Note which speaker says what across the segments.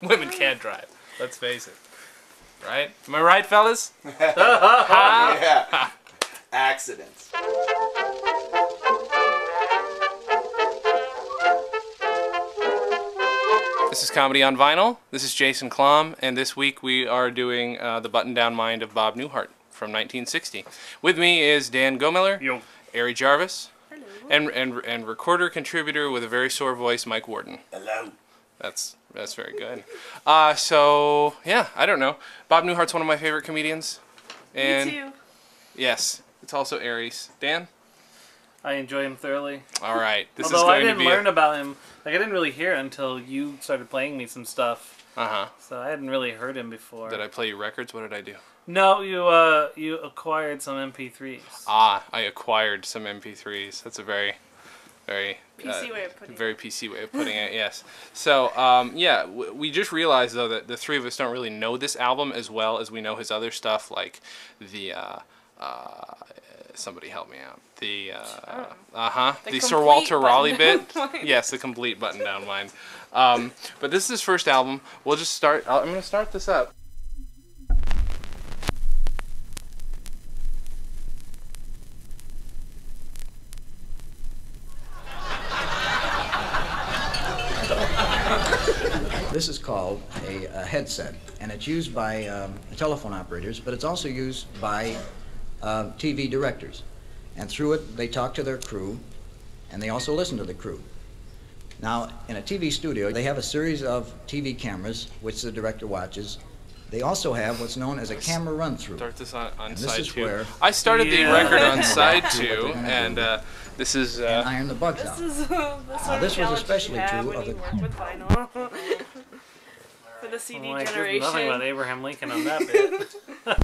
Speaker 1: Women can't drive. Let's face it. Right? Am I right, fellas?
Speaker 2: Yeah. Accidents.
Speaker 1: This is Comedy on Vinyl. This is Jason Klamm, and this week we are doing The Button-Down Mind of Bob Newhart from 1960. With me is Dan Gomiller,
Speaker 3: Yo.
Speaker 1: Ari Jarvis,
Speaker 4: Hello.
Speaker 1: and recorder contributor with a very sore voice, Mike Worden.
Speaker 2: Hello.
Speaker 1: That's very good. So yeah, I don't know. Bob Newhart's one of my favorite comedians. And
Speaker 4: Me too.
Speaker 1: yes, it's also Ari's. Dan?
Speaker 3: I enjoy him thoroughly.
Speaker 1: All right. This
Speaker 3: Although
Speaker 1: is
Speaker 3: I
Speaker 1: going
Speaker 3: didn't
Speaker 1: to be
Speaker 3: learn about him, like I didn't really hear it until you started playing me some stuff. So I hadn't really heard him before.
Speaker 1: Did I play you records? What did I do?
Speaker 3: No, you acquired some MP3s.
Speaker 1: Ah, I acquired some MP3s. That's a very
Speaker 4: PC way of putting
Speaker 1: very PC way of putting it. Yes. So yeah, we just realized though that the three of us don't really know this album as well as we know his other stuff, like the somebody help me out. The the Sir Walter Raleigh bit. Yes, the complete Button-Down Mind. But this is his first album. We'll just start. I'm gonna start this up.
Speaker 5: This is called a headset, and it's used by telephone operators, but it's also used by TV directors. And through it, they talk to their crew, and they also listen to the crew. Now, in a TV studio, they have a series of TV cameras, which the director watches. They also have what's known as a camera run-through.
Speaker 1: Start this on
Speaker 5: this
Speaker 1: side
Speaker 5: is
Speaker 1: 2.
Speaker 5: where
Speaker 1: I started the record on side
Speaker 5: What
Speaker 1: 2,
Speaker 5: they're gonna
Speaker 1: and
Speaker 5: do.
Speaker 1: this is
Speaker 5: and iron the bugs out.
Speaker 4: This is the sort
Speaker 5: this
Speaker 4: of
Speaker 5: was
Speaker 4: challenge
Speaker 5: especially
Speaker 4: you have
Speaker 5: true
Speaker 4: when
Speaker 5: of
Speaker 4: you
Speaker 5: the-
Speaker 4: work with vinyl. For the CD
Speaker 3: Like, there's
Speaker 4: generation.
Speaker 3: nothing about Abraham Lincoln on that bit.
Speaker 1: all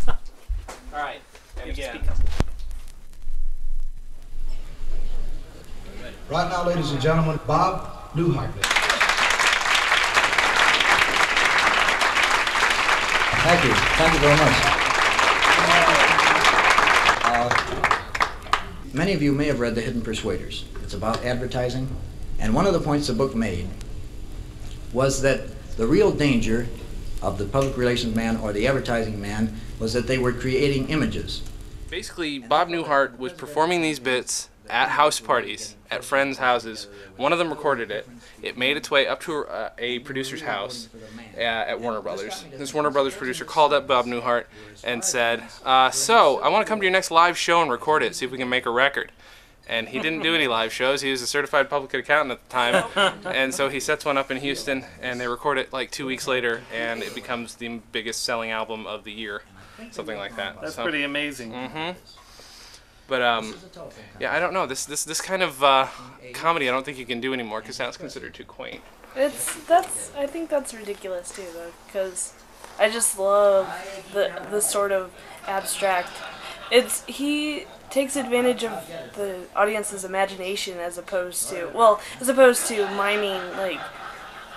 Speaker 1: right. And again.
Speaker 6: Right now, ladies and gentlemen, Bob Newhart.
Speaker 5: Thank you. Thank you very much. Many of you may have read The Hidden Persuaders. It's about advertising. And one of the points the book made was that the real danger of the public relations man or the advertising man was that they were creating images.
Speaker 1: Basically, Bob Newhart was performing these bits at house parties, at friends' houses. One of them recorded it. It made its way up to a producer's house at Warner Brothers. This Warner Brothers producer called up Bob Newhart and said, so, I want to come to your next live show and record it, see if we can make a record. And he didn't do any live shows. He was a certified public accountant at the time. And so he sets one up in Houston, and they record it like 2 weeks later, and it becomes the biggest selling album of the year. Something like that.
Speaker 3: That's pretty amazing.
Speaker 1: But yeah, I don't know. This kind of comedy, I don't think you can do anymore because now it's considered too quaint.
Speaker 4: I think that's ridiculous too, though, because I just love the sort of abstract. He takes advantage of the audience's imagination as opposed to miming like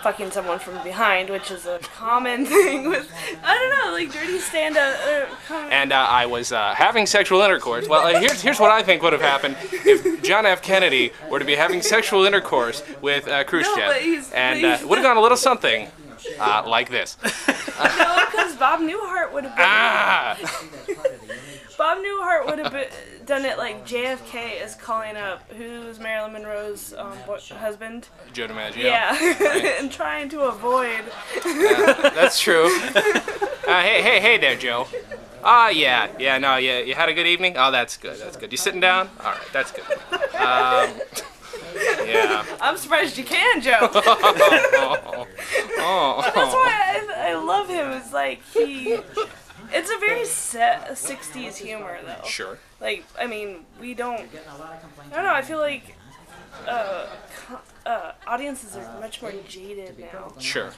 Speaker 4: fucking someone from behind, which is a common thing with, I don't know, like dirty stand-up.
Speaker 1: And I was having sexual intercourse. Well, here's what I think would have happened if John F. Kennedy were to be having sexual intercourse with Khrushchev. It would have gone a little something like this.
Speaker 4: No, because Bob Newhart would have been... Bob Newhart would have done it like JFK is calling up, who's Marilyn Monroe's husband?
Speaker 1: Joe DiMaggio.
Speaker 4: Yeah,
Speaker 1: Right.
Speaker 4: and trying to avoid.
Speaker 1: That's true. Hey there, Joe. Yeah, you had a good evening? Oh, that's good. You sitting down? All right, that's good. Yeah.
Speaker 4: I'm surprised you can, Joe. That's why I love him. It's like it's a very 60s humor, though.
Speaker 1: Sure.
Speaker 4: Like, I mean, I don't know, I feel like audiences are much more jaded now.
Speaker 1: Sure.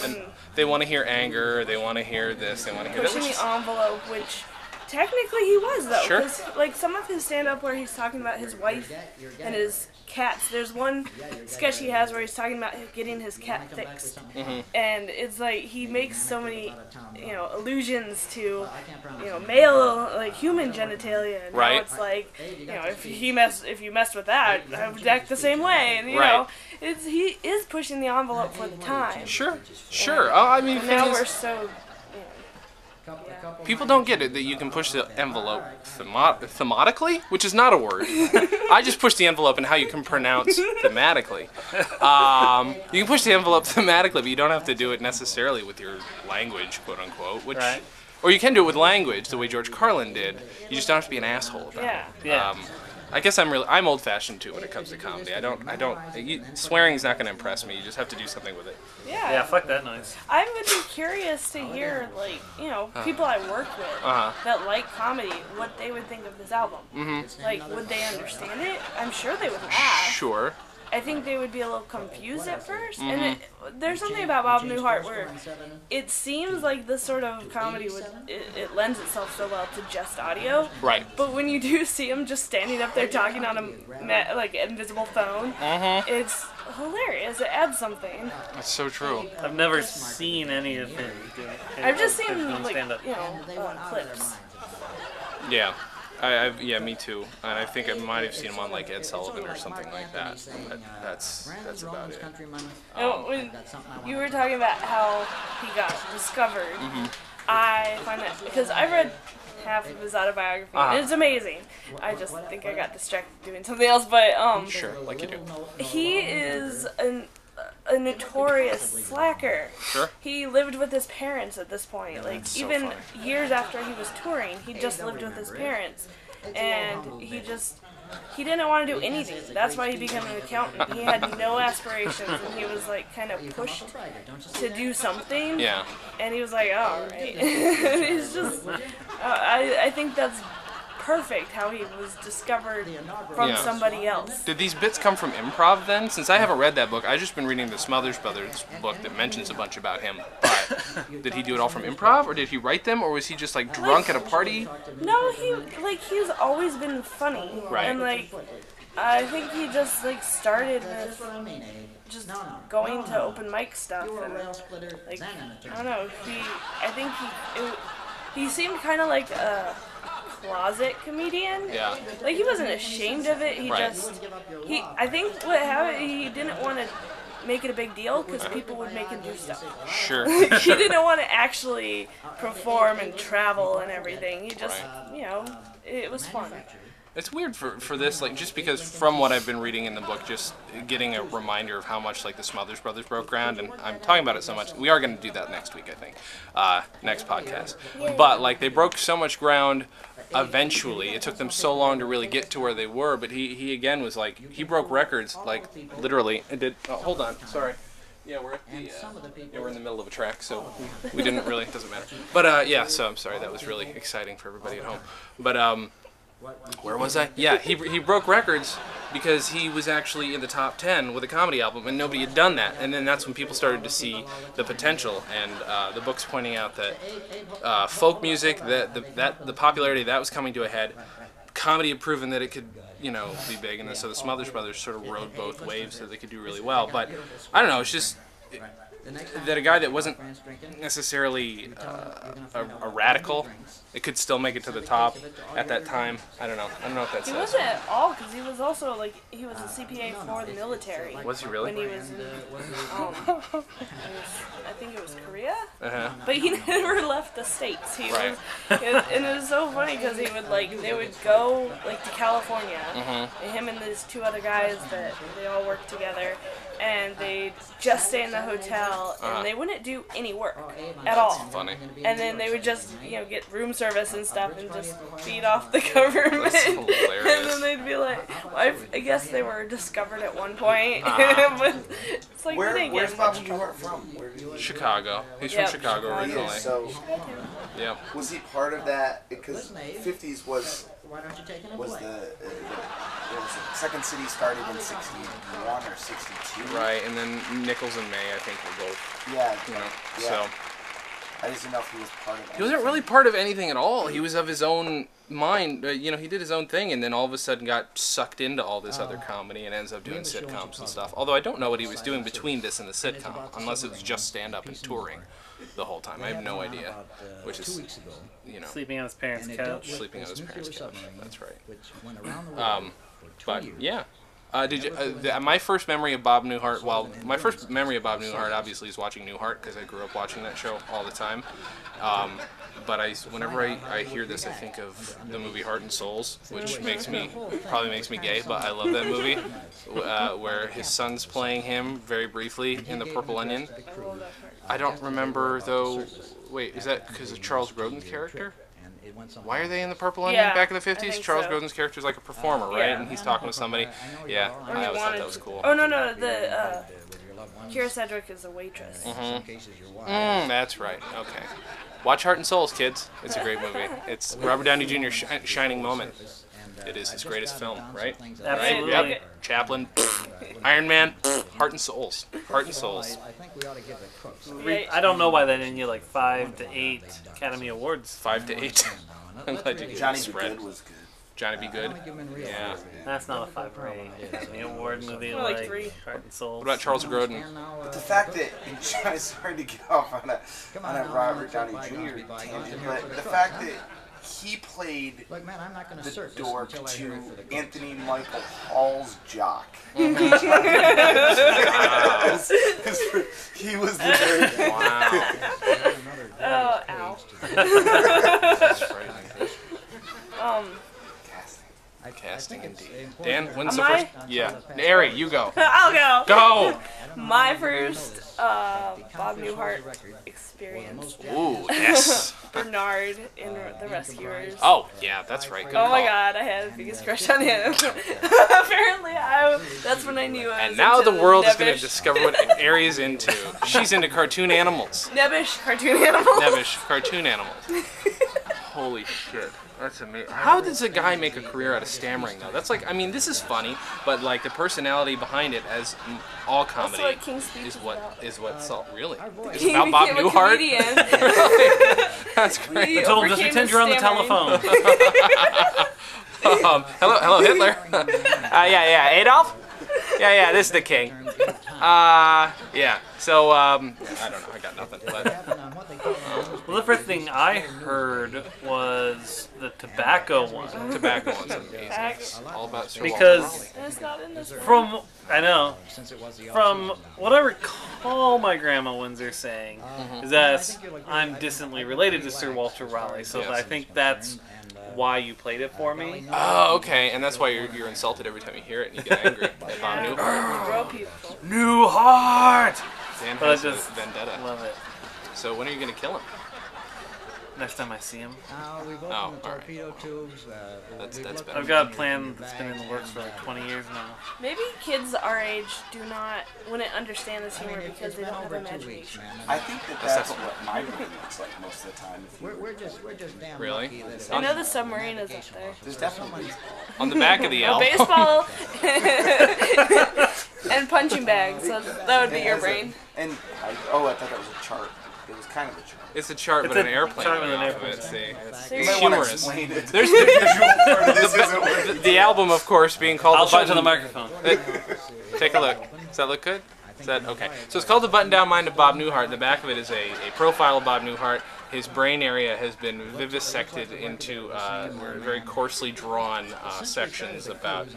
Speaker 1: And they want to hear anger, they want to hear this, they want to hear that.
Speaker 4: Pushing the envelope, which Technically, he was though,
Speaker 1: Sure.
Speaker 4: because like some of his stand-up where he's talking about his wife and his cats. There's one sketch he has where he's talking about getting his cat fixed, and it's like he makes so many, allusions to, male like human genitalia. And
Speaker 1: Right.
Speaker 4: Now it's like, if you messed with that, I would act the same way, and
Speaker 1: Right.
Speaker 4: he is pushing the envelope for the time.
Speaker 1: Sure. Oh, I mean,
Speaker 4: And
Speaker 1: the
Speaker 4: now
Speaker 1: thing is,
Speaker 4: we're so.
Speaker 1: people don't get it that you can push the envelope thematically, which is not a word. I just push the envelope in how you can pronounce thematically. You can push the envelope thematically, but you don't have to do it necessarily with your language, quote unquote. Which,
Speaker 3: Right.
Speaker 1: or you can do it with language, the way George Carlin did. You just don't have to be an asshole about it.
Speaker 3: Yeah.
Speaker 1: I guess I'm old-fashioned too when it comes to comedy. Swearing's not going to impress me. You just have to do something with it.
Speaker 3: Yeah, fuck that noise.
Speaker 4: I would be curious to hear, people I work with that like comedy, what they would think of this album. Mm-hmm. Like, would they understand it? I'm sure they would laugh.
Speaker 1: Sure.
Speaker 4: I think they would be a little confused at first. And there's something about Bob Newhart where it seems like this sort of comedy it lends itself so well to just audio.
Speaker 1: Right.
Speaker 4: But when you do see him just standing up there talking on a invisible phone, it's hilarious. It adds something.
Speaker 1: That's so true.
Speaker 3: I've never seen any of him do it.
Speaker 4: I've just seen
Speaker 3: stand-up.
Speaker 4: clips.
Speaker 1: Yeah. Me too. And I think I might have seen him on like Ed Sullivan or something like that. But that's about it.
Speaker 4: When you were talking about how he got discovered, I find that because I read half of his autobiography, and it's amazing. I just think I got distracted doing something else, but
Speaker 1: Sure, like you do.
Speaker 4: he is a notorious slacker.
Speaker 1: Sure.
Speaker 4: He lived with his parents at this point. Like,
Speaker 1: so
Speaker 4: even
Speaker 1: funny.
Speaker 4: years after he was touring, he just lived with his parents. And he didn't want to do anything. That's why he became an accountant. He had no aspirations, and he was like kind of pushed to do something.
Speaker 1: Yeah.
Speaker 4: And he was like, oh, right. He's just, I think that's perfect how he was discovered from somebody else.
Speaker 1: Did these bits come from improv then? Since I haven't read that book, I've just been reading the Smothers Brothers book that mentions a bunch about him. But did he do it all from improv, or did he write them, or was he just like drunk at a party?
Speaker 4: No, he's always been funny.
Speaker 1: Right.
Speaker 4: And I think he just started with just going to open mic stuff and I don't know. He seemed kind of like a closet comedian.
Speaker 1: Yeah.
Speaker 4: Like, he wasn't ashamed of it. I think what happened, he didn't want to make it a big deal because people would make him do stuff.
Speaker 1: Sure.
Speaker 4: He didn't want to actually perform and travel and everything. He just, it was fun.
Speaker 1: It's weird for this, like, just because from what I've been reading in the book, just getting a reminder of how much, like, the Smothers Brothers broke ground, and I'm talking about it so much. We are going to do that next week, I think, next podcast. But, like, they broke so much ground eventually. It took them so long to really get to where they were, but he again was, like, he broke records, like, literally. It did. Oh, hold on. Sorry. Yeah, we're at we're in the middle of a track, so we didn't really, it doesn't matter. But, yeah, so I'm sorry. That was really exciting for everybody at home. But, where was I? Yeah, he broke records because he was actually in the top 10 with a comedy album, and nobody had done that. And then that's when people started to see the potential. And the book's pointing out that folk music, that the popularity of that was coming to a head. Comedy had proven that it could, be big, and then so the Smothers Brothers sort of rode both waves so they could do really well. But I don't know, it's just that a guy that wasn't necessarily a radical, it could still make it to the top at that time. I don't know if that's.
Speaker 4: He wasn't at all, because he was also he was a CPA for the military.
Speaker 1: Was he really?
Speaker 4: When he was in, I think it was Korea.
Speaker 1: Uh-huh.
Speaker 4: But he never left the States.
Speaker 1: Right.
Speaker 4: And it was so funny because they would go to California, and him and these two other guys that they all worked together, and they'd just stay in the hotel, and they wouldn't do any work at all.
Speaker 1: That's funny.
Speaker 4: And then they would just, get room service and stuff and just feed off the government.
Speaker 1: That's hilarious.
Speaker 4: And then they'd be like, well, I guess they were discovered at one point. But it's like,
Speaker 2: where's Bob Newhart from?
Speaker 1: Chicago. He's from Chicago originally.
Speaker 2: So,
Speaker 1: yeah.
Speaker 2: was he part of that? Because 50s was the Second City started in 61 or 62.
Speaker 1: Right, and then Nichols and May, I think, were both.
Speaker 2: Yeah.
Speaker 1: So,
Speaker 2: I just didn't know if he was part of it.
Speaker 1: He wasn't really part of anything at all. He was of his own mind. You know, he did his own thing, and then all of a sudden got sucked into all this other comedy and ends up doing sitcoms and stuff. Although I don't know what he was doing between this and the sitcom, unless it was just stand-up and touring the whole time. I have no idea. Which is, you know,
Speaker 3: Sleeping on his parents' couch.
Speaker 1: sleeping on his parents' couch. That's right. But yeah. Did you? My first memory of Bob Newhart. Well, my first memory of Bob Newhart obviously is watching Newhart because I grew up watching that show all the time. But whenever I hear this, I think of the movie Heart and Souls, which probably makes me gay, but I love that movie. Where his son's playing him very briefly in The Purple Onion. I don't remember though. Wait, is that because of Charles Grodin's character? Why are they in The Purple Onion back in the 50s? Charles Grodin's character is like a performer, right? And he's talking to somebody. Yeah, I always thought that was cool.
Speaker 4: Oh, no, the Kira Sedgwick is a waitress.
Speaker 1: That's right. Okay. Watch Heart and Souls, kids. It's a great movie. It's Robert Downey Jr.'s shining moment. It is his greatest film, right?
Speaker 3: Absolutely.
Speaker 1: Right? Yep. Chaplin, Iron Man, Heart and Souls. Heart and Souls.
Speaker 3: I don't know why they didn't get like 5 to 8 Academy Awards.
Speaker 1: 5 to 8. I'm glad you
Speaker 2: Johnny
Speaker 1: get
Speaker 2: B.
Speaker 1: spread.
Speaker 2: Good was good.
Speaker 1: Johnny B. Good. Yeah.
Speaker 3: That's not a 5 or 8. Academy Award movie
Speaker 4: Like
Speaker 3: like
Speaker 4: 3.
Speaker 3: Heart and Souls.
Speaker 1: What about Charles Grodin?
Speaker 2: But the fact that it's hard to get off on a Robert Downey Jr. tangent, but the fact that he played the dork to Anthony Michael Hall's jock. He was the very
Speaker 4: Oh, ow.
Speaker 1: Casting indeed. Dan, when's the
Speaker 4: Am
Speaker 1: first? Yeah. Ari, you go.
Speaker 4: I'll go.
Speaker 1: Go!
Speaker 4: My first Bob Newhart experience.
Speaker 1: Ooh, yes.
Speaker 4: Bernard in The Rescuers.
Speaker 1: Oh, yeah, that's right. Good
Speaker 4: Oh my
Speaker 1: call.
Speaker 4: god, I had the biggest crush on him. Apparently, that's when I knew I was
Speaker 1: And now
Speaker 4: into
Speaker 1: the world is going to
Speaker 4: nebbish-
Speaker 1: discover what Ari is into. She's into cartoon animals.
Speaker 4: nebbish cartoon animals.
Speaker 1: Nebbish cartoon animals. Holy shit. That's amazing. How does a guy make a career out of stammering, though? That's like, I mean, this is funny, but like the personality behind it, as all comedy,
Speaker 4: what King's Speech
Speaker 1: is what's all really. It's
Speaker 4: He
Speaker 1: about Bob
Speaker 4: became a
Speaker 1: Newhart.
Speaker 4: comedian.
Speaker 1: That's great.
Speaker 4: He
Speaker 3: I told him just
Speaker 4: overcame
Speaker 3: pretend
Speaker 4: his
Speaker 3: you're on the
Speaker 4: stammering.
Speaker 3: telephone.
Speaker 1: Hello, Hitler. Yeah, Adolf. Yeah, this is the king. Yeah. So, I don't know. I got nothing. But,
Speaker 3: Well, the first thing I heard was the tobacco one.
Speaker 1: tobacco one's amazing. All about Sir
Speaker 3: Because
Speaker 1: Walter Raleigh.
Speaker 4: And it's not in this.
Speaker 3: from what I recall my grandma Windsor saying is that I'm distantly related to Sir Walter Raleigh, so
Speaker 1: Yes.
Speaker 3: I think that's why you played it for me.
Speaker 1: Oh, okay. And that's why you're insulted every time you hear it and you get angry at Bob Newhart.
Speaker 4: Grow people.
Speaker 3: Newhart!
Speaker 1: Dan
Speaker 3: But I
Speaker 1: has
Speaker 3: just
Speaker 1: a vendetta.
Speaker 3: love it.
Speaker 1: So when are you going to kill him?
Speaker 3: Next time I see him.
Speaker 5: We've opened
Speaker 1: Oh,
Speaker 5: the
Speaker 1: all right.
Speaker 5: torpedo tubes.
Speaker 1: That's better.
Speaker 3: I've got a plan that's been in the works for like 20 years now.
Speaker 4: Maybe kids our age wouldn't understand this humor because they don't have imagination.
Speaker 2: I think that's what my brain looks like most of the time.
Speaker 5: We're just damn
Speaker 1: Really?
Speaker 5: lucky that
Speaker 4: I know the submarine is up there.
Speaker 2: There's definitely
Speaker 1: On the back of the
Speaker 4: A
Speaker 1: L.
Speaker 4: baseball and punching bags. So that would be your brain.
Speaker 2: And I thought that was a chart. It was kind of a chart.
Speaker 1: It's a chart
Speaker 3: It's
Speaker 1: with
Speaker 3: a
Speaker 1: an airplane.
Speaker 3: chart with an
Speaker 1: off of
Speaker 3: airplane.
Speaker 1: it, see.
Speaker 4: So
Speaker 2: You
Speaker 4: you're
Speaker 2: might want to
Speaker 1: humorous.
Speaker 2: explain it.
Speaker 1: There's
Speaker 2: The visual part of this isn't working.
Speaker 1: the album, of course, being called
Speaker 3: I'll
Speaker 1: The
Speaker 3: show it to the
Speaker 1: Button.
Speaker 3: microphone.
Speaker 1: Take a look. Does that look good? Is that okay? So it's called The Button Down Mind of Bob Newhart. The back of it is a profile of Bob Newhart. His brain area has been vivisected into very coarsely drawn sections about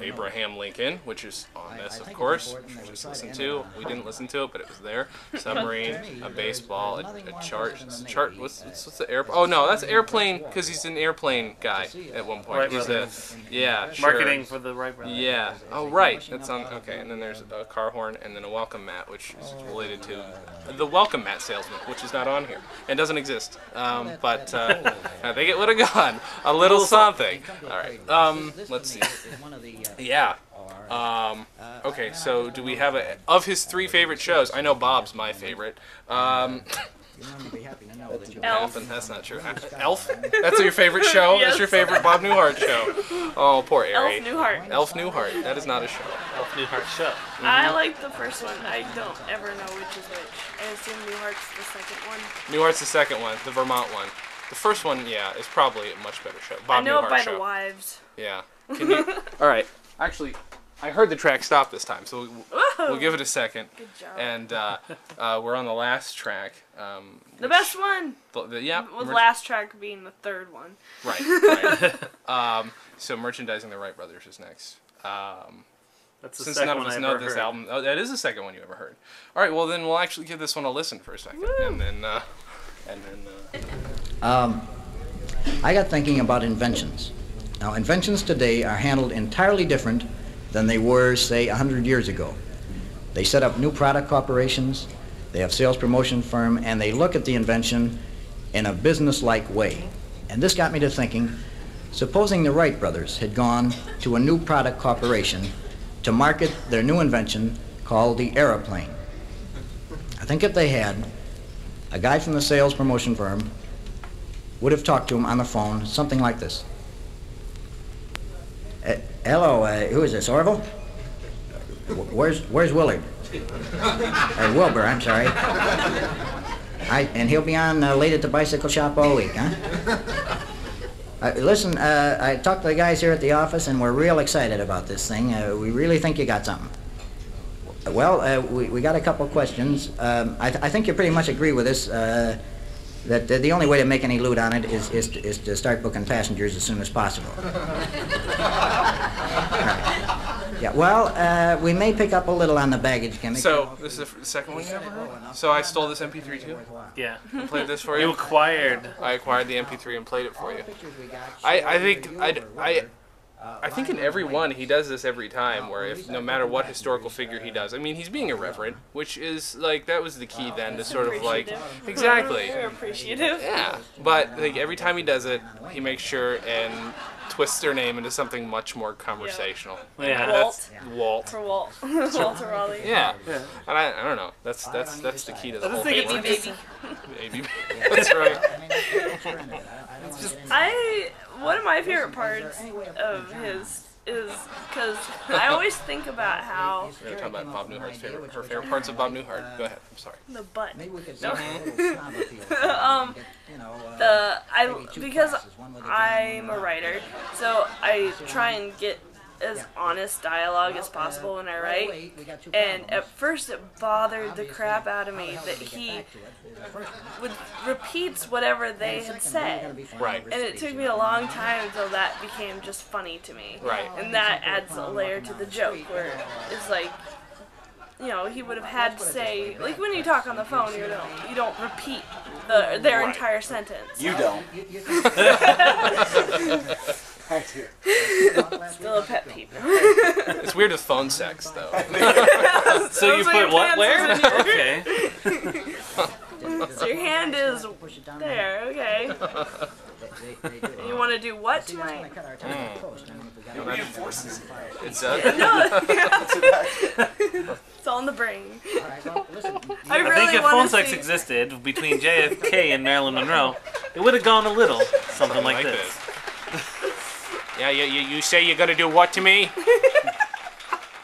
Speaker 1: Abraham Lincoln, which is on this, of course. Just listened to. We didn't listen to it, but it was there. Submarine, a baseball, a chart. Chart. What's the air? Oh no, that's airplane because he's an airplane guy at one point.
Speaker 3: Wright
Speaker 1: He's
Speaker 3: Brothers.
Speaker 1: yeah, sure.
Speaker 3: Marketing for the Wright Brothers.
Speaker 1: Yeah. Oh, right. That's on. Okay. And then there's a car horn, and then a welcome mat, which is related to the welcome mat salesman, which is not on here and doesn't exist. But I think it would have gone a little something. All right. Let's see. Yeah. Okay, so do we have of his 3 favorite shows? I know Bob's my favorite.
Speaker 4: Elf.
Speaker 1: That's not true. Elf? That's your favorite show?
Speaker 4: Yes.
Speaker 1: That's your favorite Bob Newhart show? Oh, poor Ari.
Speaker 4: Elf Newhart.
Speaker 1: Elf Newhart. That is not a show.
Speaker 3: Elf Newhart show.
Speaker 4: I like the first one. I don't ever know which is which. I assume Newhart's the second one.
Speaker 1: Newhart's the second one, the Vermont one. The first one, yeah, is probably a much better show. Bob
Speaker 4: I know
Speaker 1: Newhart
Speaker 4: it by
Speaker 1: show.
Speaker 4: the wives.
Speaker 1: Yeah. Can you? All right. Actually, I heard the track stop this time, so we'll give it a second.
Speaker 4: Good job.
Speaker 1: And we're on the last track.
Speaker 4: The best one.
Speaker 1: Yeah.
Speaker 4: With last track being the third one.
Speaker 1: Right. Right. So merchandising the Wright brothers is next.
Speaker 3: That's the
Speaker 1: Since
Speaker 3: second
Speaker 1: none of
Speaker 3: one
Speaker 1: us
Speaker 3: I
Speaker 1: know
Speaker 3: ever
Speaker 1: this
Speaker 3: heard.
Speaker 1: album, that is the second one you ever heard. All right. Well, then we'll actually give this one a listen for a second, and then.
Speaker 5: I got thinking about inventions. Now, inventions today are handled entirely different than they were, say, 100 years ago. They set up new product corporations, they have sales promotion firm, and they look at the invention in a business-like way. And this got me to thinking, supposing the Wright brothers had gone to a new product corporation to market their new invention called the aeroplane. I think if they had, a guy from the sales promotion firm would have talked to him on the phone, something like this. Hello, who is this, Orville? Where's Willard? Wilbur, I'm sorry. And he'll be on late at the bicycle shop all week, huh? Listen, I talked to the guys here at the office, and we're real excited about this thing. We really think you got something. Well, we got a couple questions. I think you pretty much agree with us that the only way to make any loot on it is to start booking passengers as soon as possible. Yeah, well, we may pick up a little on the baggage gimmick.
Speaker 1: So this is the second one you ever heard? So I stole this MP3 too?
Speaker 3: Yeah.
Speaker 1: And played this for
Speaker 3: You
Speaker 1: you?
Speaker 3: acquired.
Speaker 1: I acquired the MP3 and played it for you. I think in every one he does this every time, where if no matter what historical figure he does, I mean he's being irreverent, which is like that was the key then to sort of like exactly.
Speaker 4: They're appreciative.
Speaker 1: Yeah, but like every time he does it, he makes sure and twists their name into something much more conversational.
Speaker 3: Yeah.
Speaker 1: That's Walt.
Speaker 4: For Walt. Walter Raleigh.
Speaker 1: Yeah, and I don't know. That's the key to the whole thing.
Speaker 3: think
Speaker 4: Baby.
Speaker 1: Baby. That's right.
Speaker 4: One of my favorite parts of his is because I always think about how
Speaker 1: We're gonna talk about Bob Newhart's her favorite parts of Bob Newhart. Go ahead. I'm sorry.
Speaker 4: the butt.
Speaker 5: Maybe we could
Speaker 4: No.
Speaker 5: the
Speaker 4: Because I'm a writer, so I try and get as honest dialogue as possible when I write. And at first it bothered the crap out of me that he repeats whatever they had said.
Speaker 1: Right.
Speaker 4: And it took me a long time until that became just funny to me.
Speaker 1: Right.
Speaker 4: And that adds a layer to the joke where it's like, you know, he would have had to say, like when you talk on the phone, you don't repeat their
Speaker 1: Right.
Speaker 4: entire sentence.
Speaker 2: You don't. I do.
Speaker 4: Still a pet peeve.
Speaker 1: It's weird with phone sex though.
Speaker 3: So you
Speaker 4: Those are
Speaker 3: put
Speaker 4: your
Speaker 3: what
Speaker 4: pants
Speaker 3: where?
Speaker 4: in your-
Speaker 3: Okay.
Speaker 4: So your hand is there, okay. You want to do what tonight?
Speaker 2: It reinforces it.
Speaker 1: It's
Speaker 4: No, it's all in the brain. I
Speaker 3: I
Speaker 4: really
Speaker 3: think if
Speaker 4: want
Speaker 3: phone
Speaker 4: to
Speaker 3: sex
Speaker 4: see.
Speaker 3: existed between JFK and Marilyn Monroe, it would have gone a little something like this.
Speaker 1: Yeah, you say you're gonna do what to me?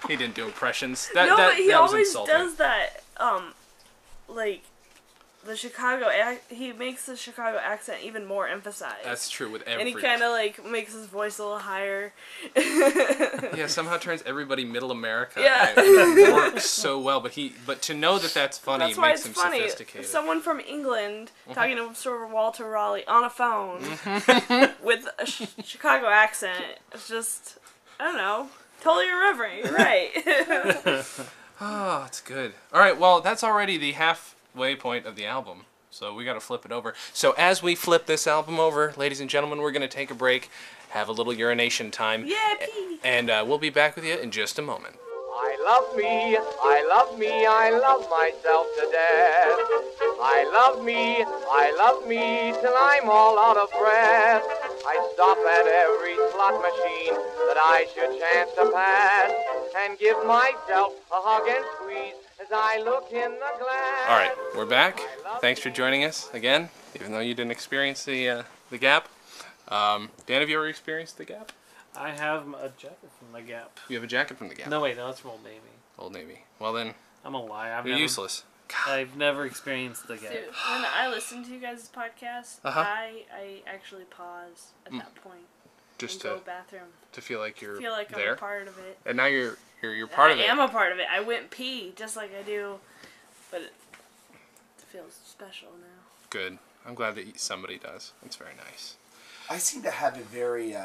Speaker 1: He didn't do impressions. That
Speaker 4: But he
Speaker 1: was
Speaker 4: always
Speaker 1: insulting.
Speaker 4: does that. Like the Chicago. He makes the Chicago accent even more emphasized.
Speaker 1: That's true with
Speaker 4: and
Speaker 1: every.
Speaker 4: he kind of like makes his voice a little higher.
Speaker 1: Yeah, somehow turns everybody middle America.
Speaker 4: Yeah.
Speaker 1: And it works so well, but to know that that's funny
Speaker 4: That's why
Speaker 1: makes
Speaker 4: it's
Speaker 1: him
Speaker 4: funny.
Speaker 1: sophisticated.
Speaker 4: Someone from England talking to Sir Walter Raleigh on a phone with a Chicago accent. It's just, I don't know, totally irreverent. You're right.
Speaker 1: Oh, it's good. All right, well, that's already the halfway point of the album, so we got to flip it over. So as we flip this album over, ladies and gentlemen, we're going to take a break, have a little urination time,
Speaker 4: Yeah, pee.
Speaker 1: and we'll be back with you in just a moment.
Speaker 7: I love me, I love me, I love myself to death. I love me till I'm all out of breath. I stop at every slot machine that I should chance to pass. and give myself a hug and squeeze as I look in the glass.
Speaker 1: All right, we're back. Thanks for joining us again, even though you didn't experience the Gap. Dan, have you ever experienced the Gap?
Speaker 3: I have a jacket from the Gap.
Speaker 1: You have a jacket from the Gap?
Speaker 3: No, wait, no, it's from Old Navy.
Speaker 1: Old Navy. Well then,
Speaker 3: I'm a lie.
Speaker 1: you're useless.
Speaker 3: I've never experienced the Gap.
Speaker 4: Dude, when I listen to you guys' podcast, I actually pause at that point.
Speaker 1: Just
Speaker 4: and go bathroom.
Speaker 1: to feel like you're
Speaker 4: feel like
Speaker 1: there.
Speaker 4: I'm a part of it.
Speaker 1: And now you're part of it.
Speaker 4: I am a part of it. I went pee just like I do, but it feels special now.
Speaker 1: Good. I'm glad that somebody does. It's very nice.
Speaker 2: I seem to have a very,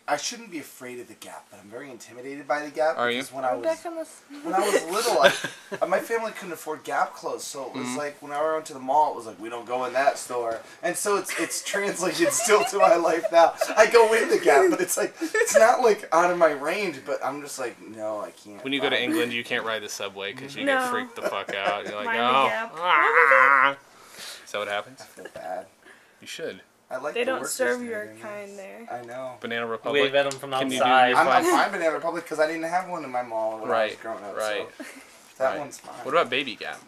Speaker 2: I shouldn't be afraid of the Gap, but I'm very intimidated by the Gap.
Speaker 1: Are you?
Speaker 2: Because when I was little, my family couldn't afford Gap clothes, so it was like when I went to the mall, it was like, we don't go in that store. And so it's translated still to my life now. I go in the Gap, but it's like, it's not like out of my range, but I'm just like, no, I can't.
Speaker 1: When you go to England, you can't ride the subway because you get freaked the fuck out. You're like,
Speaker 4: Mind
Speaker 1: oh.
Speaker 4: the Gap.
Speaker 1: Ah. Is that what happens?
Speaker 2: I feel bad.
Speaker 1: You should.
Speaker 2: I like
Speaker 4: They
Speaker 2: the
Speaker 4: don't
Speaker 2: workers
Speaker 4: serve
Speaker 2: there,
Speaker 4: your
Speaker 2: they're nice.
Speaker 4: kind there.
Speaker 2: I know.
Speaker 1: Banana Republic.
Speaker 3: Wave at them from
Speaker 1: Can you do
Speaker 3: outside.
Speaker 1: your
Speaker 2: I'm fine Banana Republic because I didn't have one in my mall when I was growing up.
Speaker 1: Right.
Speaker 2: So that one's fine.
Speaker 1: What about Baby Gap?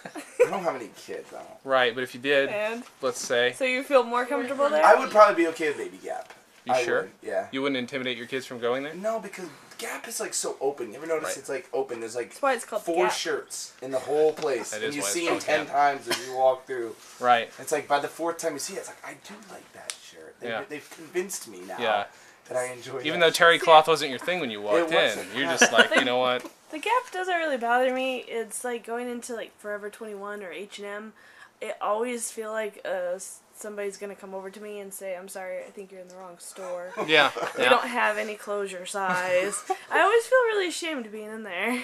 Speaker 2: I don't have any kids, though.
Speaker 1: Right, but if you did,
Speaker 4: And
Speaker 1: let's say,
Speaker 4: so you feel more comfortable there?
Speaker 2: I would probably be okay with Baby Gap.
Speaker 1: you
Speaker 2: I
Speaker 1: sure?
Speaker 2: would, yeah.
Speaker 1: You wouldn't intimidate your kids from going there?
Speaker 2: No, because Gap is like so open. You ever notice
Speaker 1: Right.
Speaker 2: it's like open? There's like
Speaker 4: That's why it's called
Speaker 2: 4
Speaker 4: Gap.
Speaker 2: shirts in the whole place.
Speaker 1: That
Speaker 2: and
Speaker 1: is
Speaker 2: you
Speaker 1: why it's
Speaker 2: see them
Speaker 1: called
Speaker 2: 10
Speaker 1: Gap.
Speaker 2: times as you walk through.
Speaker 1: Right.
Speaker 2: It's like by the 4th time you see it, it's like, I do like that shirt.
Speaker 1: Yeah.
Speaker 2: They've convinced me now
Speaker 1: Yeah.
Speaker 2: that I enjoy
Speaker 1: Even
Speaker 2: that
Speaker 1: though terry
Speaker 2: shirt.
Speaker 1: cloth wasn't your thing when you walked
Speaker 2: It
Speaker 1: in,
Speaker 2: wasn't.
Speaker 1: you're just like, you know what?
Speaker 4: The Gap doesn't really bother me. It's like going into like Forever 21 or H&M. It always feel like somebody's gonna come over to me and say, "I'm sorry, I think you're in the wrong store.
Speaker 1: Yeah.
Speaker 4: We don't have any clothes your size." I always feel really ashamed being in there.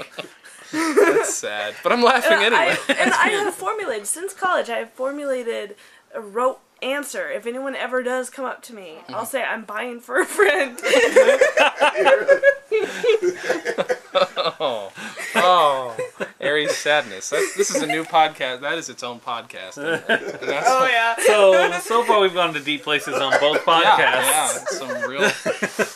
Speaker 1: That's sad. But I'm laughing anyway.
Speaker 4: I have formulated, since college, I have formulated a rote answer. If anyone ever does come up to me, I'll say, "I'm buying for a friend."
Speaker 1: Oh, Aries sadness. This is a new podcast. That is its own podcast. And that's
Speaker 4: Oh yeah.
Speaker 3: So far we've gone to deep places on both podcasts.
Speaker 1: Yeah, some real.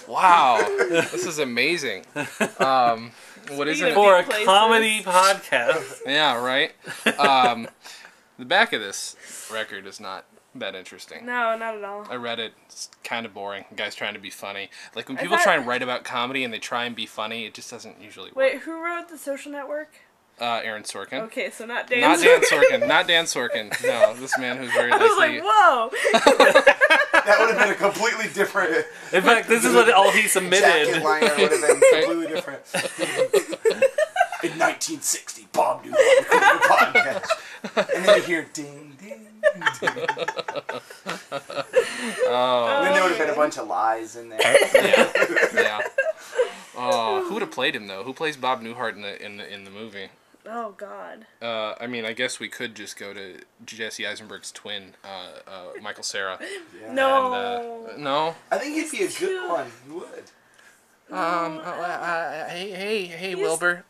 Speaker 1: Wow, this is amazing. What is it?
Speaker 3: For a
Speaker 4: Places.
Speaker 3: comedy podcast.
Speaker 1: Yeah, right. The back of this record is not that interesting.
Speaker 4: No, not at all.
Speaker 1: I read it. It's kind of boring. The guy's trying to be funny. Like when
Speaker 4: I
Speaker 1: people
Speaker 4: thought-
Speaker 1: try and write about comedy and they try and be funny, it just doesn't usually work.
Speaker 4: Wait, who wrote The Social Network?
Speaker 1: Aaron Sorkin.
Speaker 4: Okay, so not Dan.
Speaker 1: Not Dan Sorkin. Not Dan Sorkin. No, this man who's very
Speaker 4: I was
Speaker 1: likely.
Speaker 4: like, whoa.
Speaker 2: That would have been a completely different.
Speaker 3: In fact, this is what all he submitted.
Speaker 2: Jacket liner would have been completely different. In 1960, Bob Newhart recorded a podcast. And then you hear ding, ding, ding.
Speaker 1: Oh,
Speaker 2: Then there would have been a bunch of lies in there.
Speaker 1: yeah. Oh, who would have played him though? Who plays Bob Newhart in the movie?
Speaker 4: Oh God.
Speaker 1: I mean, I guess we could just go to Jesse Eisenberg's twin, Michael Cera.
Speaker 2: Yeah.
Speaker 4: No.
Speaker 1: And, no.
Speaker 2: I think he'd be a good one. He would.
Speaker 1: Hey, Wilbur.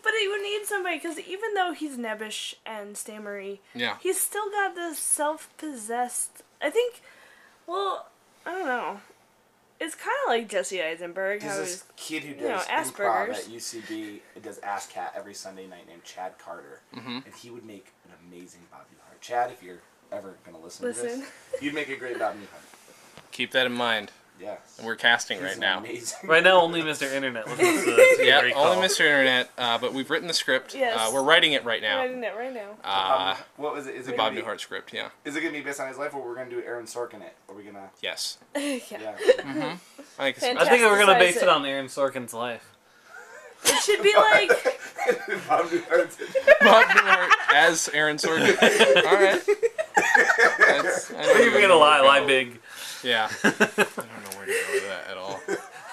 Speaker 4: But he would need somebody, because even though he's nebbish and stammery,
Speaker 1: Yeah.
Speaker 4: he's still got this self-possessed, I think, well, I don't know. It's kind of like Jesse Eisenberg. How
Speaker 2: There's
Speaker 4: he's,
Speaker 2: this kid who
Speaker 4: you know,
Speaker 2: does improv
Speaker 4: Asperger's.
Speaker 2: at UCB. It does ASCAT every Sunday night named Chad Carter.
Speaker 1: Mm-hmm.
Speaker 2: And he would make an amazing Bob Newhart. Chad, if you're ever going to listen to this, you'd make a great Bob Newhart.
Speaker 1: Keep that in mind.
Speaker 2: Yes.
Speaker 1: And we're casting
Speaker 2: He's
Speaker 1: right now.
Speaker 2: Amazing.
Speaker 3: Right now, only Mr. Internet listens to this.
Speaker 1: Yeah,
Speaker 3: Great
Speaker 1: only
Speaker 3: call.
Speaker 1: Mr. Internet. But we've written the script.
Speaker 4: Yes.
Speaker 1: We're writing it right
Speaker 4: I'm
Speaker 1: now.
Speaker 4: writing it right now.
Speaker 2: What was it? Is
Speaker 1: The
Speaker 2: it
Speaker 1: Bob
Speaker 2: gonna be,
Speaker 1: Newhart script. Yeah.
Speaker 2: Is it going to be based on his life, or we're going to do Aaron Sorkin it? Or are we going to...
Speaker 1: Yes.
Speaker 4: Yeah.
Speaker 2: Yeah.
Speaker 1: I think it's
Speaker 3: I think we're gonna base
Speaker 4: Fantasticize
Speaker 3: it on Aaron Sorkin's life.
Speaker 4: It should be like,
Speaker 2: Bob Newhart.
Speaker 1: Bob Newhart as Aaron Sorkin. All right.
Speaker 3: You're gonna lie big.
Speaker 1: Yeah. I don't know where to go with that at all.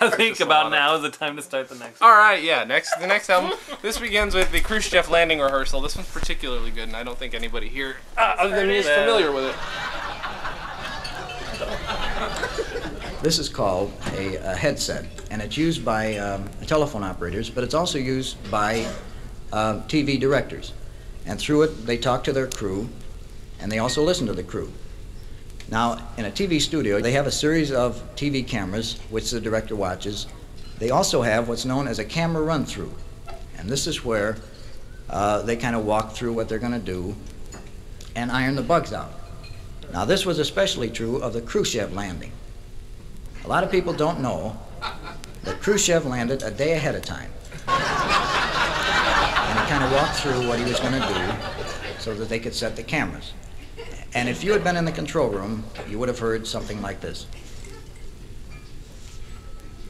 Speaker 3: I think
Speaker 1: Just a
Speaker 3: about
Speaker 1: lot
Speaker 3: now is the time to start the next.
Speaker 1: All right, yeah. The next album. This begins with the Khrushchev landing rehearsal. This one's particularly good, and I don't think anybody here other than me is familiar with it.
Speaker 5: This is called a headset, and it's used by telephone operators, but it's also used by TV directors. And through it, they talk to their crew, and they also listen to the crew. Now, in a TV studio, they have a series of TV cameras, which the director watches, They also have what's known as a camera run-through. And this is where they kind of walk through what they're going to do and iron the bugs out. Now, this was especially true of the Khrushchev landing. A lot of people don't know that Khrushchev landed a day ahead of time. And he kind of walked through what he was going to do so that they could set the cameras. And if you had been in the control room, you would have heard something like this.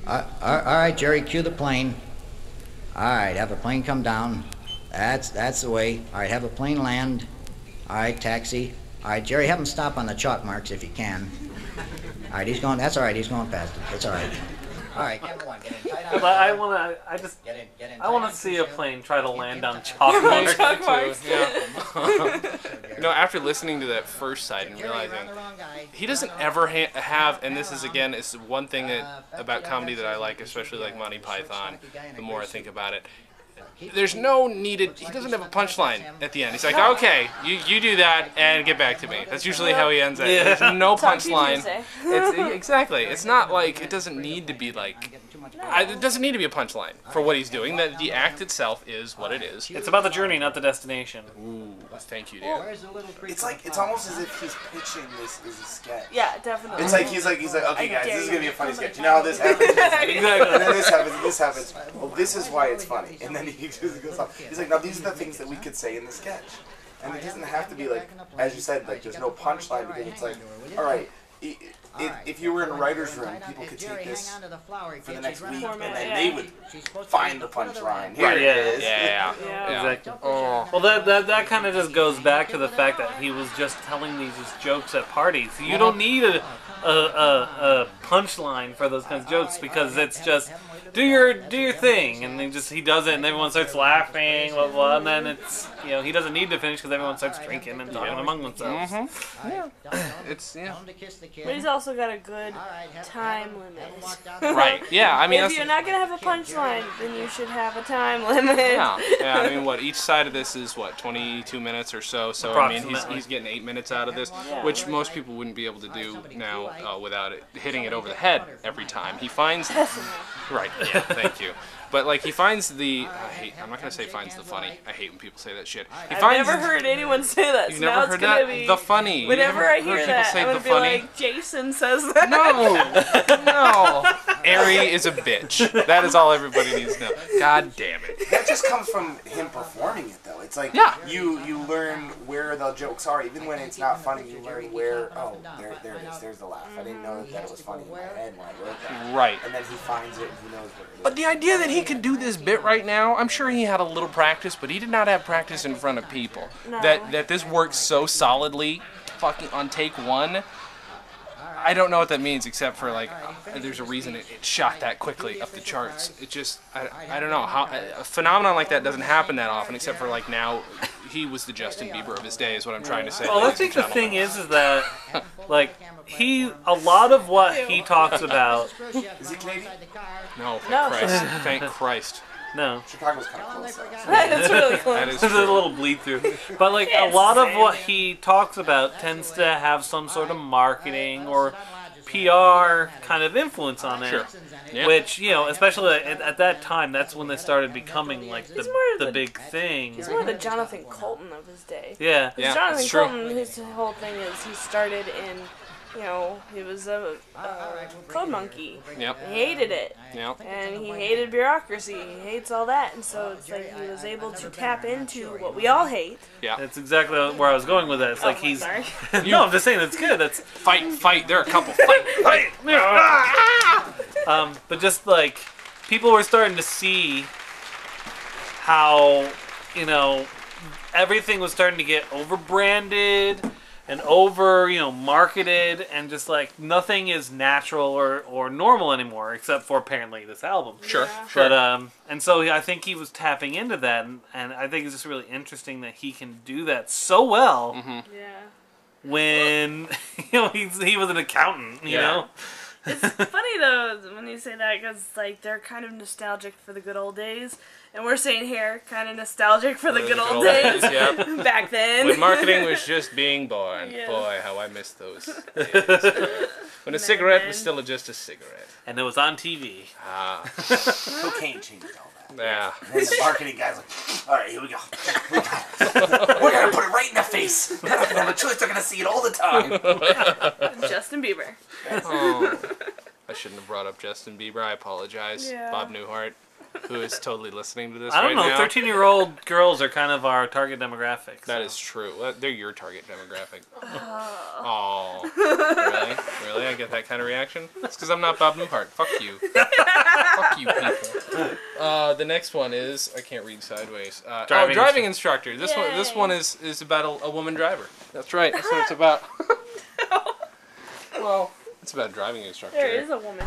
Speaker 5: All right, Jerry, cue the plane. All right, have the plane come down. That's the way. All right, have the plane land. All right, taxi. All right, Jerry, have him stop on the chalk marks if you can. All right, he's going. That's all right. He's going past it. It's all right. All right, camera one, get in tight on.
Speaker 3: But I want to see a plane try to land on chalk marks.
Speaker 1: You know, after listening to that first side and realizing he doesn't ever have, and this is again, it's one thing that about comedy that I like, especially like Monty Python. The more I think about it, there's no needed. He doesn't have a punchline at the end. He's like, okay, you do that and get back to me. That's usually how he ends it.
Speaker 3: Yeah.
Speaker 1: There's no punchline. Exactly. It's not like it doesn't need to be like. It doesn't need to be a punchline for what he's doing. That the act itself is what it is.
Speaker 3: It's about the journey, not the destination.
Speaker 1: Ooh, thank you, dude.
Speaker 2: It's like it's almost as if he's pitching this as a sketch.
Speaker 4: Yeah, definitely.
Speaker 2: It's like he's like, okay, guys, this is gonna be a funny sketch. You know how this happens?
Speaker 3: Exactly.
Speaker 2: And then this happens, and this happens. Well, this is why it's funny. And then he just goes off. He's like, now these are the things that we could say in the sketch. And it doesn't have to be like, as you said, like there's no punchline because it's like, all right, if you were in a writer's room, people could take this for the next week, and then they would find the punchline. Here it is.
Speaker 1: Yeah.
Speaker 3: Exactly. Well, that kind of just goes back to the fact that he was just telling these as jokes at parties. You don't need a punchline for those kinds of jokes because it's just do your thing, and he does it, and everyone starts laughing, blah blah, and then it's he doesn't need to finish because everyone starts drinking and talking among themselves.
Speaker 4: But he's also got a good time limit.
Speaker 1: Right. Yeah. I mean,
Speaker 4: if you're not gonna have a punchline, then you should have a time limit.
Speaker 1: Yeah. I mean, what each side of this is 22 minutes or so. So I mean, he's getting 8 minutes out of this, which most people wouldn't be able to do now without hitting it over the head every time. He finds. Right. Yeah. Thank you. But like he finds the I'm not gonna say finds the funny. I hate when people say that shit.
Speaker 4: I've never heard anyone say that.
Speaker 1: You've never heard that? The funny.
Speaker 4: Whenever I hear that, I'm gonna be like, Jason says that.
Speaker 1: No. Ari is a bitch. That is all everybody needs to know. God damn it.
Speaker 2: That just comes from him performing it, though. It's like you learn where the jokes are, even when it's not funny. You learn where there it is. There's the laugh. I didn't know that it was funny in my head when I wrote that.
Speaker 1: Right.
Speaker 2: And then he finds it and he knows where it is.
Speaker 1: But the idea that he could do this bit right now, I'm sure he had a little practice, but he did not have practice in front of people.
Speaker 4: No.
Speaker 1: That this works so solidly, fucking on take one. I don't know what that means, except for like, there's a reason it shot that quickly up the charts. It just, I don't know how a phenomenon like that doesn't happen that often, except for like now, he was the Justin Bieber of his day, is what I'm trying to say.
Speaker 3: Well, I think the thing is that like a lot of what he talks about.
Speaker 2: Is he Canadian?
Speaker 1: No, thank Christ. Thank Christ.
Speaker 3: No.
Speaker 2: Chicago's kind of close.
Speaker 4: It's really close.
Speaker 3: There's a little bleed through. But like a lot of what he talks about tends to have some sort of marketing or PR kind of influence on it.
Speaker 1: Sure. Yeah.
Speaker 3: Which, especially at that time, that's when they started becoming like the big thing.
Speaker 4: He's more the Jonathan Colton of his day.
Speaker 3: Yeah.
Speaker 4: Jonathan Colton, his whole thing is he started in, he was a code monkey.
Speaker 1: Yep.
Speaker 4: He hated it.
Speaker 1: Yep.
Speaker 4: And he hated bureaucracy. He hates all that. And so it's like he was able to tap into what we all hate.
Speaker 1: Yeah.
Speaker 3: That's exactly where I was going with that. It's like he's...
Speaker 4: Sorry.
Speaker 3: No, I'm just saying that's good. That's
Speaker 1: Fight. There are a couple. Fight.
Speaker 3: But just like people were starting to see how, everything was starting to get over-branded and marketed, and just like nothing is natural or normal anymore, except for apparently this album.
Speaker 1: Sure.
Speaker 3: But and so I think he was tapping into that, and I think it's just really interesting that he can do that so well.
Speaker 1: Mm-hmm.
Speaker 4: Yeah.
Speaker 3: When he was an accountant, you know.
Speaker 4: It's funny though when you say that, because like they're kind of nostalgic for the good old days, and we're saying here kind of nostalgic for the good old days.
Speaker 1: Yep.
Speaker 4: Back then.
Speaker 1: When marketing was just being born.
Speaker 4: Yeah.
Speaker 1: Boy, how I miss those days. When a cigarette was still just a cigarette.
Speaker 3: And it was on TV.
Speaker 1: Ah.
Speaker 2: Cocaine changed all that.
Speaker 1: Yeah.
Speaker 2: And then the marketing guy's like, all right, here we go. We got it. We're going to put it right in the face. They're not going to have a choice. They're going to see it all the time.
Speaker 4: Justin Bieber.
Speaker 1: Oh. I shouldn't have brought up Justin Bieber. I apologize.
Speaker 4: Yeah.
Speaker 1: Bob Newhart, who is totally listening to this
Speaker 3: I don't
Speaker 1: right
Speaker 3: know.
Speaker 1: now.
Speaker 3: 13-year-old girls are kind of our target demographic.
Speaker 1: That is true. They're your target demographic. Oh. Really? Really? I get that kind of reaction? It's because I'm not Bob Newhart. Fuck you. Fuck you, people. The next one is... I can't read sideways. Driving instructor. This one is about a woman driver. That's right. That's what it's about. Well, it's about a driving instructor.
Speaker 4: There is a woman.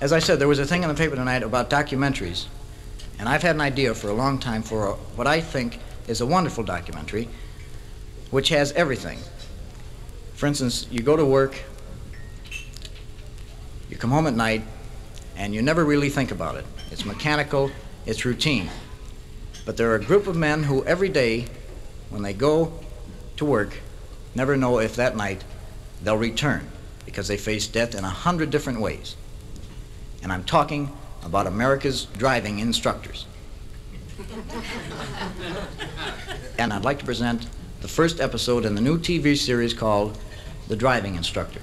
Speaker 5: As I said, there was a thing in the paper tonight about documentaries, and I've had an idea for a long time for what I think is a wonderful documentary, which has everything. For instance, you go to work, you come home at night, and you never really think about it. It's mechanical, it's routine. But there are a group of men who every day, when they go to work, never know if that night they'll return, because they face death in 100 different ways. And I'm talking about America's driving instructors. And I'd like to present the first episode in the new TV series called The Driving Instructor.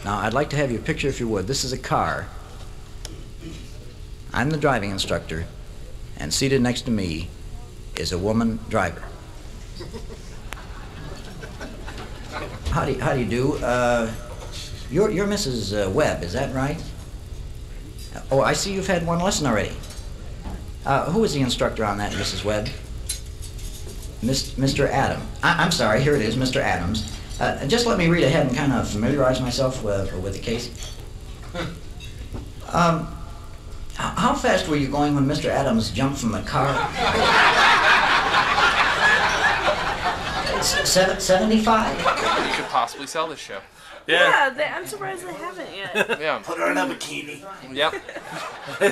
Speaker 5: Now, I'd like to have you picture, if you would, this is a car. I'm the driving instructor, and seated next to me is a woman driver. How do you do? You're Mrs. Webb, is that right? Oh, I see you've had one lesson already. Who is the instructor on that, Mrs. Webb? Mr. Adam. I'm sorry, here it is, Mr. Adams. Just let me read ahead and kind of familiarize myself with the case. How fast were you going when Mr. Adams jumped from the car? 75?
Speaker 1: You could possibly sell this show.
Speaker 4: Yeah, I'm surprised they haven't yet.
Speaker 1: Yeah.
Speaker 2: Put her in a bikini.
Speaker 1: Yep.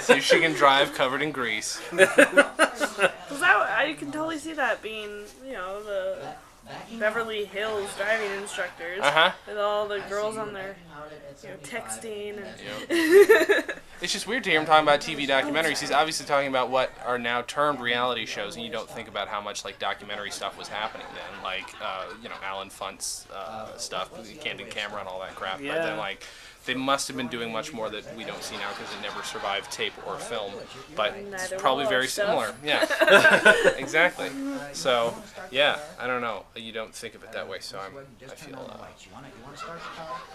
Speaker 1: See if she can drive covered in grease.
Speaker 4: Because I can totally see that being, the Beverly Hills driving instructors. With all the girls on there, texting. And
Speaker 1: It's just weird to hear him talking about TV documentaries. He's obviously talking about what are now termed reality shows, and you don't think about how much documentary stuff was happening then, Alan Funt's stuff, Candid Camera and all that crap.
Speaker 3: Yeah.
Speaker 1: But then they must have been doing much more that we don't see now because it never survived tape or film. But it's probably very similar. Yeah, exactly. So yeah, I don't know. You don't think of it that way, so I feel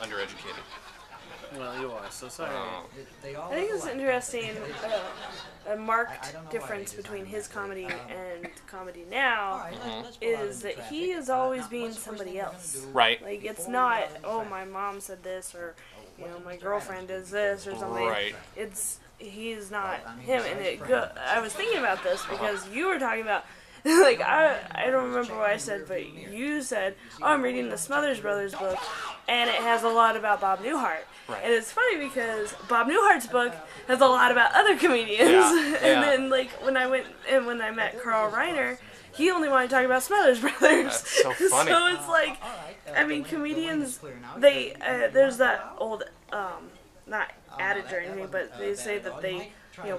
Speaker 1: undereducated.
Speaker 3: Well, you are, so sorry.
Speaker 4: I think it's interesting, a marked difference between his comedy and comedy now is that he is always being somebody else.
Speaker 1: Right.
Speaker 4: It's not, oh, my mom said this, or, my girlfriend does this, or something.
Speaker 1: Right.
Speaker 4: He's not him. And I was thinking about this because you were talking about, I don't remember what I said, but you said, oh, I'm reading the Smothers Brothers book, and it has a lot about Bob Newhart.
Speaker 1: Right.
Speaker 4: And it's funny because Bob Newhart's book has a lot about other comedians.
Speaker 1: Yeah.
Speaker 4: And then, when I met Carl Reiner, he only wanted to talk about Smothers Brothers.
Speaker 1: That's so funny.
Speaker 4: So it's comedians, there's that old, not adage or anything, but they say that they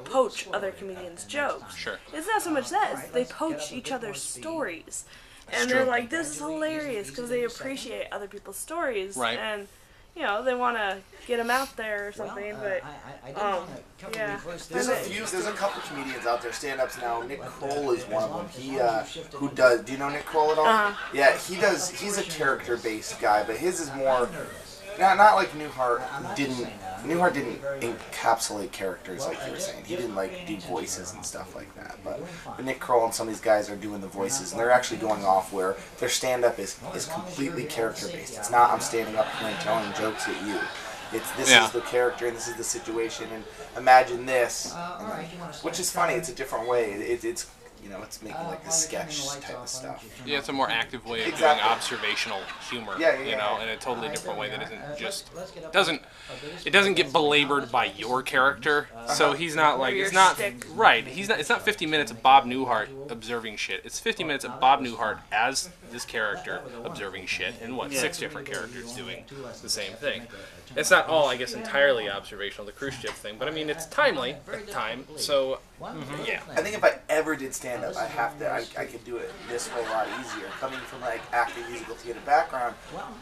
Speaker 4: poach other comedians' jokes.
Speaker 1: Sure.
Speaker 4: It's not so much that, it's they poach each other's stories. And they're like, this is hilarious, because they appreciate other people's stories.
Speaker 1: Right.
Speaker 4: And, they want to get them out there or something, but, yeah.
Speaker 2: There's a couple comedians out there, stand-ups now. Nick Kroll is one of them. Who does, do you know Nick Kroll at all? Yeah, he's a character-based guy, but his is more, not like Newhart didn't encapsulate characters like you were saying. He didn't do voices and stuff like that. But Nick Kroll and some of these guys are doing the voices, and they're actually going off where their stand-up is completely character-based. It's not I'm standing up here and telling jokes at you. It's this is the character and this is the situation and imagine this, which is funny. It's a different way. you know, it's making like the sketch type of stuff.
Speaker 1: Yeah, it's a more active way of
Speaker 2: Exactly.
Speaker 1: doing observational humor.
Speaker 2: Yeah,
Speaker 1: you know, in a totally different way that isn't just it doesn't get belabored by your character. So he's not like it's not right. He's not. It's not 50 minutes of Bob Newhart observing shit. It's 50 minutes of Bob Newhart as this character observing shit, and what 6 different characters doing the same thing. It's not all, I guess, entirely observational, the cruise ship thing, but I mean, it's timely at the time. So yeah.
Speaker 2: I think if I ever did stand up, I could do it this way a lot easier. Coming from like acting, musical theater background,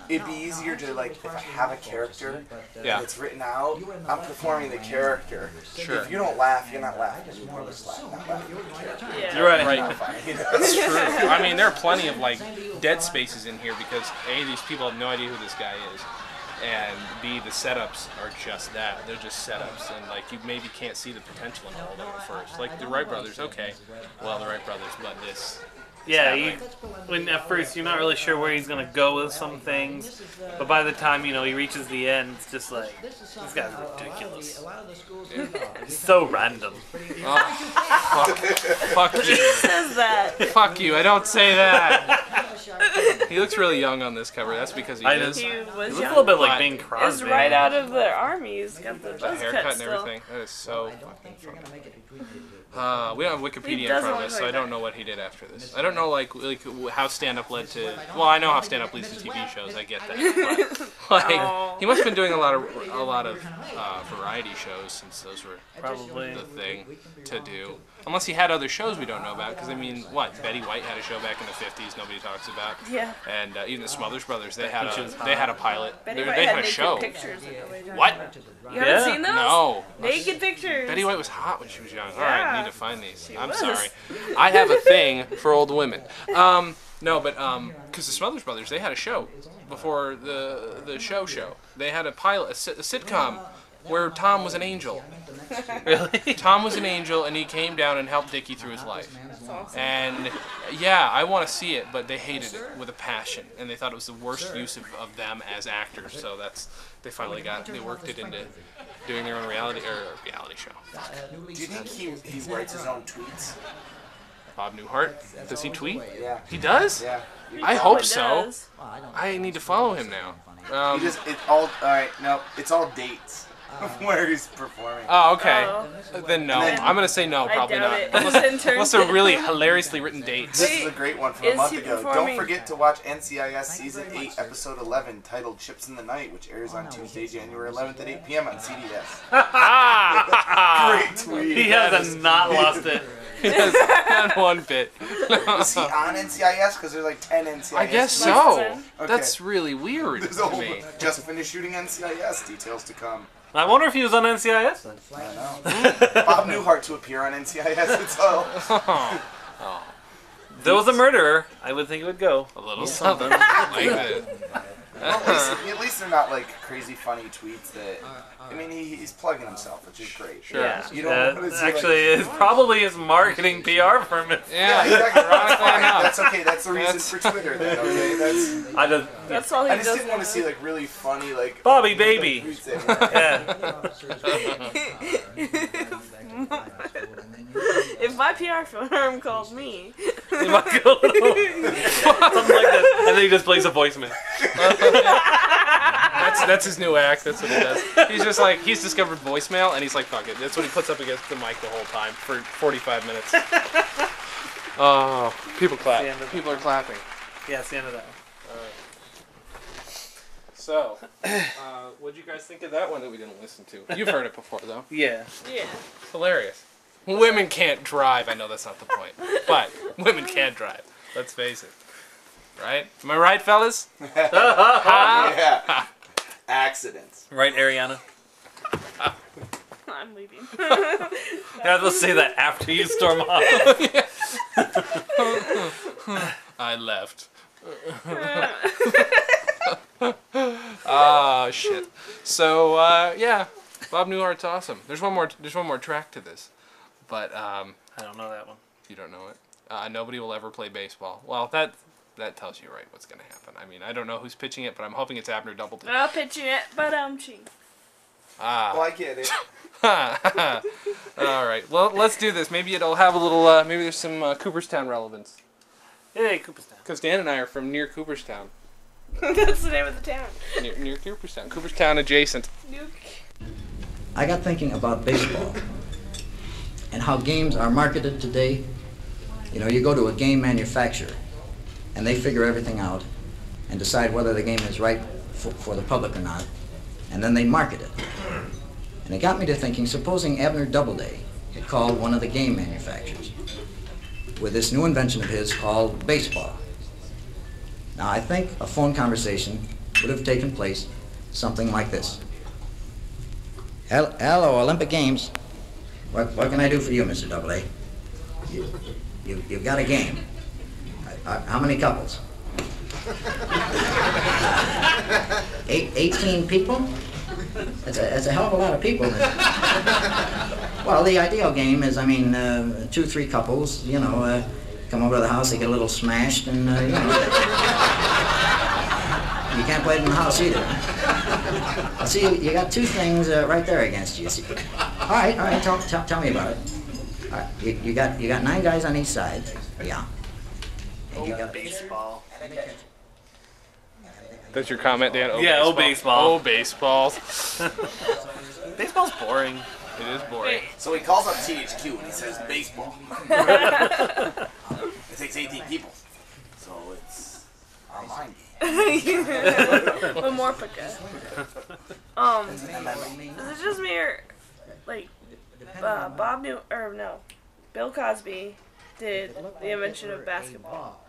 Speaker 2: it'd be easier to like if I have a character and it's written out, I'm performing the character.
Speaker 1: Sure.
Speaker 2: If you don't laugh, you're not laughing. You're just laughing. Not laughing at the character.
Speaker 4: Yeah.
Speaker 3: You're right.
Speaker 2: You know?
Speaker 1: That's true. I mean, there are plenty of like dead spaces in here because A, these people have no idea who this guy is, and B, the setups are just that. They're just setups, and like you maybe can't see the potential in all of them at first. Like the Wright brothers, okay, well the Wright brothers, but this.
Speaker 3: Yeah, when at first you're not really sure where he's gonna go with some things, but by the time he reaches the end, it's just like this guy's ridiculous. It's so random.
Speaker 1: Fuck you.
Speaker 4: Who says that?
Speaker 1: Fuck you. I don't say that. He looks really young on this cover. That's because he is.
Speaker 4: He
Speaker 3: It
Speaker 4: was
Speaker 3: looks a
Speaker 4: young.
Speaker 3: little bit like
Speaker 1: But
Speaker 3: Bing
Speaker 4: He's
Speaker 3: Crosby.
Speaker 4: right out of the army. He's got the buzz
Speaker 1: Haircut
Speaker 4: cut
Speaker 1: and
Speaker 4: still.
Speaker 1: everything. That is so fucking funny. We don't have Wikipedia in
Speaker 4: doesn't
Speaker 1: front of
Speaker 4: look
Speaker 1: us, so
Speaker 4: like
Speaker 1: I don't
Speaker 4: that.
Speaker 1: know what he did after this. I don't know like how stand-up led to. Well, I know how stand-up leads to TV shows. I get that. But, like
Speaker 4: Oh.
Speaker 1: he must have been doing a lot of variety shows since those were
Speaker 3: Probably.
Speaker 1: the thing to do. Unless he had other shows we don't know about, because I mean, what Betty White had a show back in the '50s nobody talks about.
Speaker 4: Yeah.
Speaker 1: And even the Smothers Brothers, they had
Speaker 3: She was
Speaker 1: a pilot.
Speaker 4: Betty
Speaker 1: They
Speaker 4: White
Speaker 1: had a
Speaker 4: naked
Speaker 1: show.
Speaker 4: pictures that nobody knows
Speaker 1: What?
Speaker 4: about. You
Speaker 3: Yeah.
Speaker 4: haven't seen those?
Speaker 1: No.
Speaker 4: Naked pictures.
Speaker 1: Betty White was hot when she was young. All right,
Speaker 4: Yeah.
Speaker 1: I need to find these. I'm
Speaker 4: was.
Speaker 1: sorry. I have a thing for old women. No, but because the Smothers Brothers, they had a show before the show. They had a pilot, a sitcom, where Tom was an angel.
Speaker 3: Really?
Speaker 1: Tom was an angel, and he came down and helped Dickie through his life.
Speaker 4: That's awesome.
Speaker 1: And yeah, I want to see it, but they hated it with a passion, and they thought it was the worst use of them as actors. So they finally worked it into doing their own reality show.
Speaker 2: Do you think he writes his own tweets?
Speaker 1: Bob Newhart, does he tweet?
Speaker 2: Yeah.
Speaker 1: He does?
Speaker 2: Yeah.
Speaker 1: I
Speaker 4: He
Speaker 1: hope
Speaker 4: probably
Speaker 1: so.
Speaker 4: does.
Speaker 1: I need to follow him now.
Speaker 2: He just it's all dates where he's performing.
Speaker 1: Oh, okay.
Speaker 4: Oh.
Speaker 1: Then no. I'm gonna say no,
Speaker 4: I
Speaker 1: probably
Speaker 4: doubt
Speaker 1: not.
Speaker 4: it.
Speaker 1: Unless they're really hilariously written dates.
Speaker 2: This is a great one from a
Speaker 4: Is
Speaker 2: month
Speaker 4: he
Speaker 2: ago.
Speaker 4: performing?
Speaker 2: Don't forget to watch NCIS Season 8, Episode 11, titled Ships in the Night, which airs on Tuesday, January 11th at 8 p.m. on CBS. Great tweet.
Speaker 3: He has not lost it.
Speaker 1: Not one bit.
Speaker 2: Was he on NCIS? Because there's like 10 NCIS.
Speaker 1: I guess
Speaker 2: tweets.
Speaker 1: so.
Speaker 4: Okay.
Speaker 1: That's really weird
Speaker 2: There's
Speaker 1: to
Speaker 2: a whole,
Speaker 1: me.
Speaker 2: just finished shooting NCIS. Details to come.
Speaker 3: I wonder if he was on NCIS.
Speaker 2: I know. Bob Newhart to appear on NCIS. It's all.
Speaker 3: If there was a murderer, I would think it would go.
Speaker 1: A little something like that.
Speaker 2: Well, at least they're not like crazy funny tweets that. I mean, he's plugging himself, which is great.
Speaker 1: Sure.
Speaker 3: Yeah.
Speaker 2: You don't want to see,
Speaker 3: Actually, it's probably his marketing PR firm.
Speaker 1: Yeah,
Speaker 2: exactly.
Speaker 1: ironically
Speaker 2: Fine.
Speaker 1: enough.
Speaker 2: That's okay. That's the reason for Twitter. Then, okay.
Speaker 4: That's all he
Speaker 2: I
Speaker 4: does.
Speaker 2: just didn't want to see like really funny like.
Speaker 3: Bobby Baby.
Speaker 2: tweets that-
Speaker 3: Yeah.
Speaker 4: If my PR firm called me,
Speaker 3: Something like that. And then he just plays a voicemail.
Speaker 1: That's his new act. That's what he does. He's just like, he's discovered voicemail, and he's like, fuck it. That's what he puts up against the mic the whole time for 45 minutes. Oh, people clap.
Speaker 3: It's the end of
Speaker 1: People are clapping.
Speaker 3: Yeah, it's the end of that one.
Speaker 1: So, what'd you guys think of that one that we didn't listen to? You've heard it before, though.
Speaker 3: Yeah.
Speaker 4: yeah.
Speaker 1: It's hilarious. Women can't drive. I know that's not the point, but women can't drive. Let's face it. Right? Am I right, fellas?
Speaker 2: Yeah. Accidents.
Speaker 3: Right, Ariana?
Speaker 4: I'm leaving.
Speaker 3: Yeah, let's say that after you storm off.
Speaker 1: I left. Ah, shit. So, yeah, Bob Newhart's awesome. There's one more track to this, but
Speaker 3: I don't know that one.
Speaker 1: you don't know it. Nobody will ever play baseball. Well, that tells you right what's gonna happen. I mean, I don't know who's pitching it, but I'm hoping it's Abner Doubleton.
Speaker 4: I'll pitch you it, but
Speaker 2: Oh, I get it.
Speaker 1: All right. Well, let's do this. Maybe it'll have a little. Maybe there's some Cooperstown relevance.
Speaker 3: Hey, Cooperstown.
Speaker 1: Because Dan and I are from near Cooperstown.
Speaker 4: That's the name of the town.
Speaker 1: Near Cooperstown. Cooperstown adjacent.
Speaker 5: I got thinking about baseball and how games are marketed today. You know, you go to a game manufacturer and they figure everything out and decide whether the game is right for the public or not, and then they market it. And it got me to thinking, supposing Abner Doubleday had called one of the game manufacturers with this new invention of his called baseball. Now, I think a phone conversation would have taken place something like this. Hello, Olympic Games. What can I do for you, Mr. Doubleday? You've got a game. How many couples? 18 people? That's a hell of a lot of people. Well, the ideal game is, 2-3 couples, come over to the house, they get a little smashed, and, you can't play it in the house either. See, you got two things right there against you. See? All right, tell me about it. All right, you got 9 guys on each side. Yeah. And you got
Speaker 3: baseball.
Speaker 1: That's your comment, Dan?
Speaker 3: Yeah, baseball.
Speaker 1: Oh, baseball.
Speaker 3: Baseball's boring.
Speaker 1: It is boring.
Speaker 2: So he calls up THQ and he says baseball. It takes 18 people. So it's online game.
Speaker 4: One more pika. Is it just me or Bill Cosby did the invention of basketball?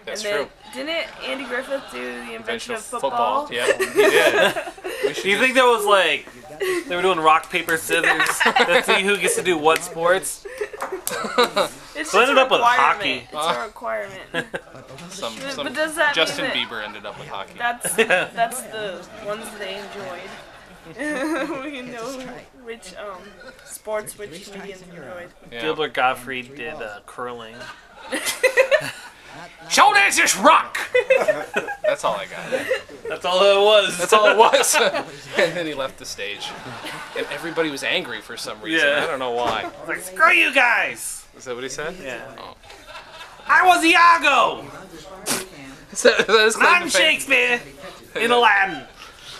Speaker 1: That's
Speaker 4: and then,
Speaker 1: true.
Speaker 4: Didn't Andy Griffith do the invention of football?
Speaker 1: Yeah, he did.
Speaker 3: Do you think that was like they were doing rock paper scissors to see who gets to do what sports?
Speaker 4: It's
Speaker 3: So ended up with
Speaker 4: requirement.
Speaker 3: hockey.
Speaker 4: It's a requirement.
Speaker 1: Some
Speaker 4: But does that
Speaker 1: Justin
Speaker 4: mean that
Speaker 1: Bieber ended up with hockey.
Speaker 4: that's the ones they enjoyed. We know which sports which comedians enjoyed.
Speaker 1: Yeah.
Speaker 3: Gilbert Gottfried did curling.
Speaker 1: Shoulders just rock! That's all I got.
Speaker 3: That's all it was.
Speaker 1: That's all it was. And then he left the stage. And everybody was angry for some reason.
Speaker 3: Yeah.
Speaker 1: I don't know why.
Speaker 3: Like, screw you guys!
Speaker 1: Is that what he said?
Speaker 3: Yeah.
Speaker 1: Oh.
Speaker 3: I was Iago!
Speaker 1: Is that his claim
Speaker 3: I'm
Speaker 1: to fame?
Speaker 3: Shakespeare in Aladdin.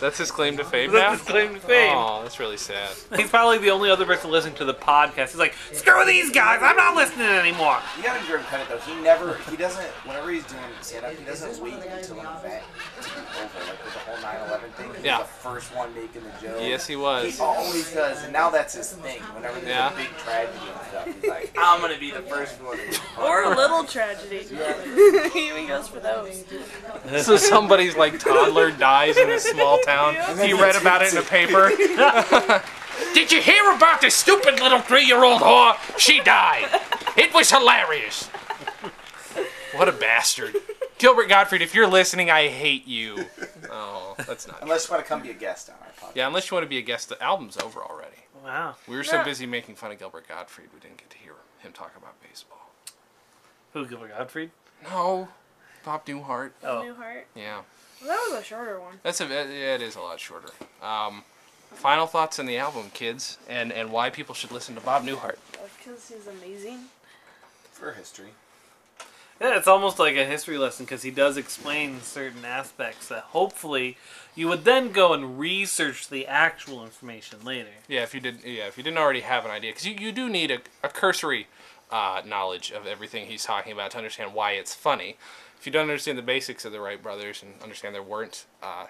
Speaker 1: That's his claim to fame now?
Speaker 3: That's his claim to fame.
Speaker 1: Oh, that's really sad.
Speaker 3: He's probably the only other person listening to the podcast. He's like, screw these guys, I'm not listening anymore.
Speaker 2: You gotta give him credit though. He doesn't, whenever he's doing stand up, he doesn't wait until an event to be over. Like with the whole 9/11 thing, he
Speaker 1: Yeah.
Speaker 2: was the first one making the joke.
Speaker 1: Yes, he was.
Speaker 2: He always does, and now that's his thing. Whenever there's
Speaker 1: Yeah.
Speaker 2: a big tragedy and stuff, he's like, I'm gonna be the first one.
Speaker 4: Or a little tragedy. He even goes for those.
Speaker 1: So somebody's like toddler dies in a small town. He read about it in the paper. Did you hear about the stupid little 3-year-old whore? She died. It was hilarious. What a bastard. Gilbert Gottfried, if you're listening, I hate you. Oh, that's not true.
Speaker 2: Unless you want to come be a guest on our podcast.
Speaker 1: Yeah, unless you want to be a guest. The album's over already.
Speaker 3: Wow.
Speaker 1: We were so busy making fun of Gilbert Gottfried, we didn't get to hear him talk about baseball.
Speaker 3: Who, Gilbert Gottfried?
Speaker 1: No. Bob Newhart.
Speaker 3: Oh.
Speaker 4: Newhart.
Speaker 1: Yeah.
Speaker 4: Well, that was a shorter one.
Speaker 1: Yeah, it is a lot shorter. Final thoughts on the album, kids, and why people should listen to Bob Newhart.
Speaker 4: Because he's amazing.
Speaker 2: For history.
Speaker 3: Yeah, it's almost like a history lesson because he does explain certain aspects that hopefully you would then go and research the actual information later.
Speaker 1: Yeah, if you didn't already have an idea, because you do need a cursory knowledge of everything he's talking about to understand why it's funny. If you don't understand the basics of the Wright brothers and understand there weren't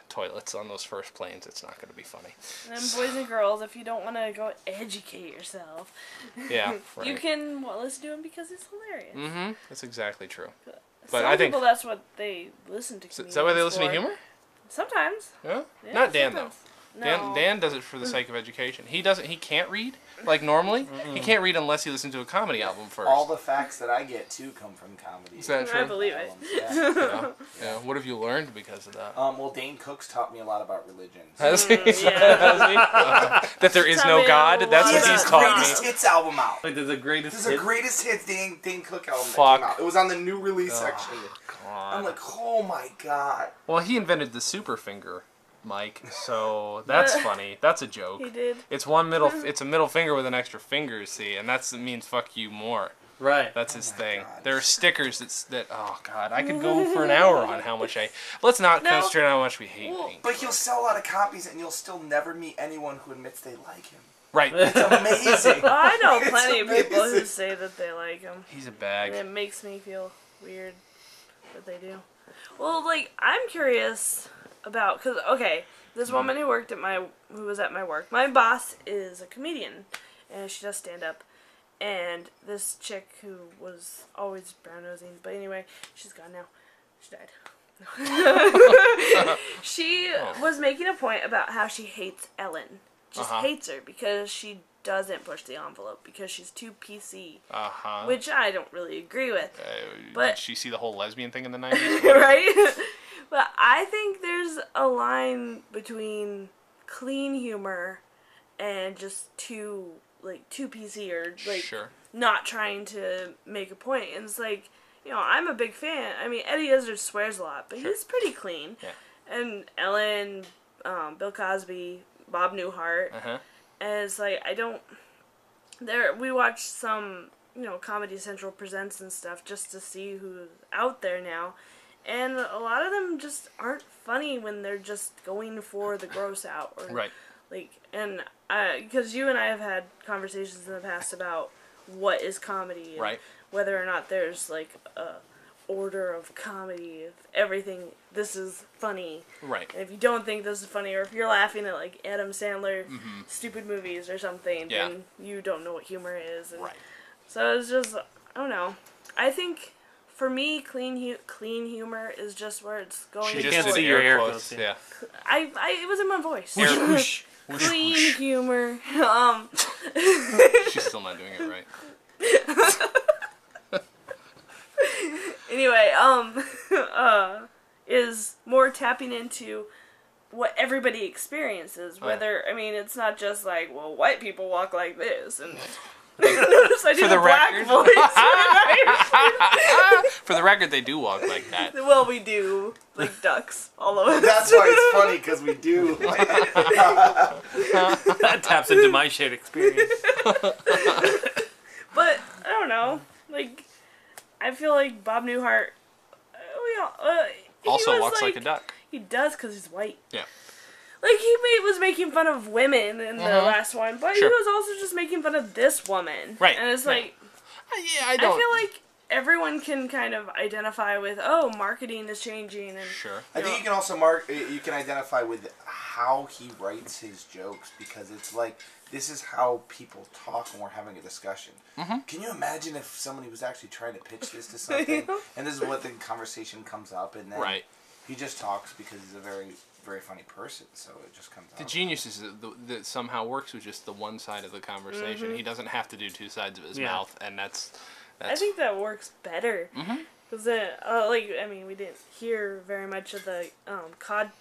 Speaker 1: toilets on those first planes, it's not going to be funny.
Speaker 4: And then boys and girls, if you don't want to go educate yourself,
Speaker 1: Yeah, right.
Speaker 4: you can listen to him because it's hilarious.
Speaker 1: Mm-hmm. That's exactly true. But
Speaker 4: Some
Speaker 1: I think
Speaker 4: people, that's what they listen to.
Speaker 1: is that why they listen to
Speaker 4: comedians
Speaker 1: humor?
Speaker 4: for. Sometimes.
Speaker 1: Yeah.
Speaker 4: Yeah,
Speaker 1: Not Dan
Speaker 4: sometimes.
Speaker 1: though.
Speaker 4: No.
Speaker 1: Dan does it for the sake of education. He can't read like normally. He can't read unless he listens to a comedy album first.
Speaker 2: All the facts that I get too come from comedy.
Speaker 1: Is that
Speaker 4: I
Speaker 1: true?
Speaker 4: believe it.
Speaker 2: Yeah.
Speaker 1: Yeah. Yeah. What have you learned because of that?
Speaker 2: Well, Dane Cook's taught me a lot about religion.
Speaker 1: Has he?
Speaker 4: Yeah.
Speaker 1: Has he? That there is
Speaker 4: Tell
Speaker 1: no
Speaker 4: me a
Speaker 1: God? That's
Speaker 4: lot
Speaker 1: what
Speaker 2: He
Speaker 1: he's
Speaker 2: has
Speaker 1: taught
Speaker 2: the greatest
Speaker 1: me.
Speaker 2: hits album out.
Speaker 3: Like, there's a greatest
Speaker 2: This is
Speaker 3: hit.
Speaker 2: the greatest hits Dane Cook album that
Speaker 1: Fuck.
Speaker 2: came out. It was on the new release section.
Speaker 1: God.
Speaker 2: I'm like, oh my god.
Speaker 1: Well, he invented the super finger Mike. So that's funny. That's a joke.
Speaker 4: He did.
Speaker 1: It's it's a middle finger with an extra finger, see, and that means fuck you more.
Speaker 3: Right.
Speaker 1: That's his thing. God. There are stickers that oh god, I could go for an hour on how much let's not concentrate on how much we hate Pink.
Speaker 2: But he'll sell a lot of copies and you'll still never meet anyone who admits they like him.
Speaker 1: Right.
Speaker 2: It's amazing.
Speaker 4: I know plenty of people who say that they like him.
Speaker 1: He's a bag.
Speaker 4: And it makes me feel weird that they do. Well, like, I'm curious about, because, okay, this woman who was at my work, my boss is a comedian, and she does stand-up, and this chick who was always brown-nosing, but anyway, she's gone now. She died. She was making a point about how she hates Ellen. Just hates her because she doesn't push the envelope because she's too PC, which I don't really agree with. But
Speaker 1: did she see the whole lesbian thing in the 90s?
Speaker 4: Right? But I think there's a line between clean humor and just too PC or not trying to make a point. And it's like, you know, I'm a big fan. I mean, Eddie Izzard swears a lot, but he's pretty clean. Yeah. And Ellen, Bill Cosby, Bob Newhart, and it's like we watch some, you know, Comedy Central Presents and stuff just to see who's out there now, and a lot of them just aren't funny when they're just going for the gross out, or like, and because you and I have had conversations in the past about what is comedy, and whether or not there's like a order of comedy, of everything, this is funny. Right. And if you don't think this is funny, or if you're laughing at like Adam Sandler stupid movies or something, then you don't know what humor is. And so it's just, I don't know. I think for me, clean humor is just where it's going.
Speaker 3: You can't see your air quotes.
Speaker 1: Yeah.
Speaker 4: It was in my voice. Clean humor.
Speaker 1: She's still not doing it right.
Speaker 4: Anyway, is more tapping into what everybody experiences. Whether, I mean, it's not just like, well, white people walk like this, and notice I did a black voice.
Speaker 1: For the record, they do walk like that.
Speaker 4: Well, we do, like ducks, all of us.
Speaker 2: That's why it's funny, because we do.
Speaker 3: That taps into my shared experience.
Speaker 4: But I don't know, like, I feel like Bob Newhart
Speaker 1: also walks like a duck.
Speaker 4: He does, because he's white.
Speaker 1: Yeah.
Speaker 4: Like, he was making fun of women in the last one, but he was also just making fun of this woman. Right. And it's like, I feel like everyone can kind of identify with, oh, marketing is changing. And
Speaker 2: I think you can also you can identify with how he writes his jokes, because it's like, this is how people talk when we're having a discussion. Can you imagine if somebody was actually trying to pitch this to something, and this is what the conversation comes up, and then he just talks because he's a very, very funny person, so it just comes out.
Speaker 1: The genius is that somehow works with just the one side of the conversation. He doesn't have to do two sides of his mouth, and that's
Speaker 4: I think that works better. Because, like, I mean, we didn't hear very much of the codfish?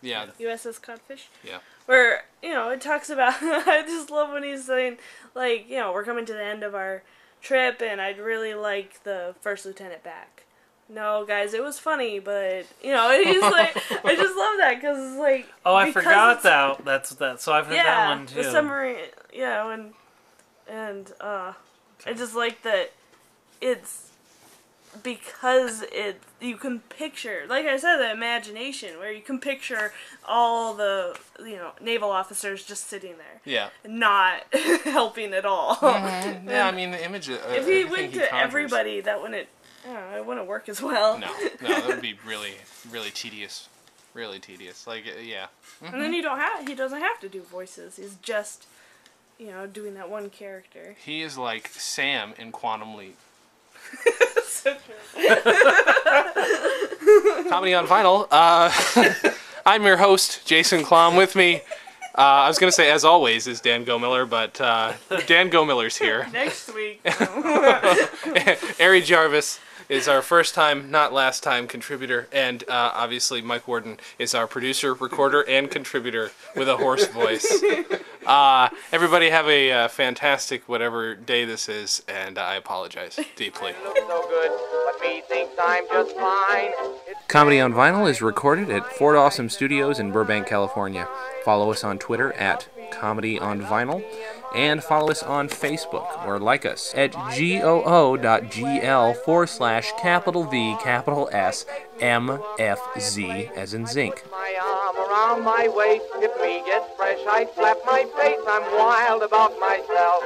Speaker 1: Yeah.
Speaker 4: USS Codfish?
Speaker 1: Yeah.
Speaker 4: Where, you know, it talks about, I just love when he's saying, like, you know, we're coming to the end of our trip, and I'd really like the first lieutenant back. No, guys, it was funny, but, you know, and he's like, I just love that, because it's like...
Speaker 3: Oh, I forgot that. That's that. So I've heard that one, too.
Speaker 4: The submarine, and I just like that it's... Because you can picture, like I said, the imagination, where you can picture all the, you know, naval officers just sitting there. Yeah. Not helping at all.
Speaker 1: Yeah, I mean, the image...
Speaker 4: if he went to everybody, that wouldn't... it wouldn't work as well.
Speaker 1: No, that would be really, really tedious. Really tedious. Like, yeah.
Speaker 4: And then he doesn't have to do voices. He's just, you know, doing that one character.
Speaker 1: He is like Sam in Quantum Leap. Comedy on Vinyl. I'm your host, Jason Klamm. With me, I was going to say, as always, is Dan Gomiller, but Dan Gomiller's here.
Speaker 4: Next week.
Speaker 1: Ari Jarvis is our first time, not last time, contributor, and obviously Mike Worden is our producer, recorder, and contributor with a hoarse voice. Everybody have a fantastic whatever day this is, and I apologize deeply.
Speaker 7: I look so good, but me thinks I'm just fine. It's
Speaker 1: Comedy on Vinyl is recorded at Fort Awesome Studios in Burbank, California. Follow us on Twitter at Comedy on Vinyl, and follow us on Facebook, or like us at goo.gl/V/S/MFZ as in zinc.
Speaker 7: My arm around my waist, if me gets fresh, I slap my face. I'm wild about myself.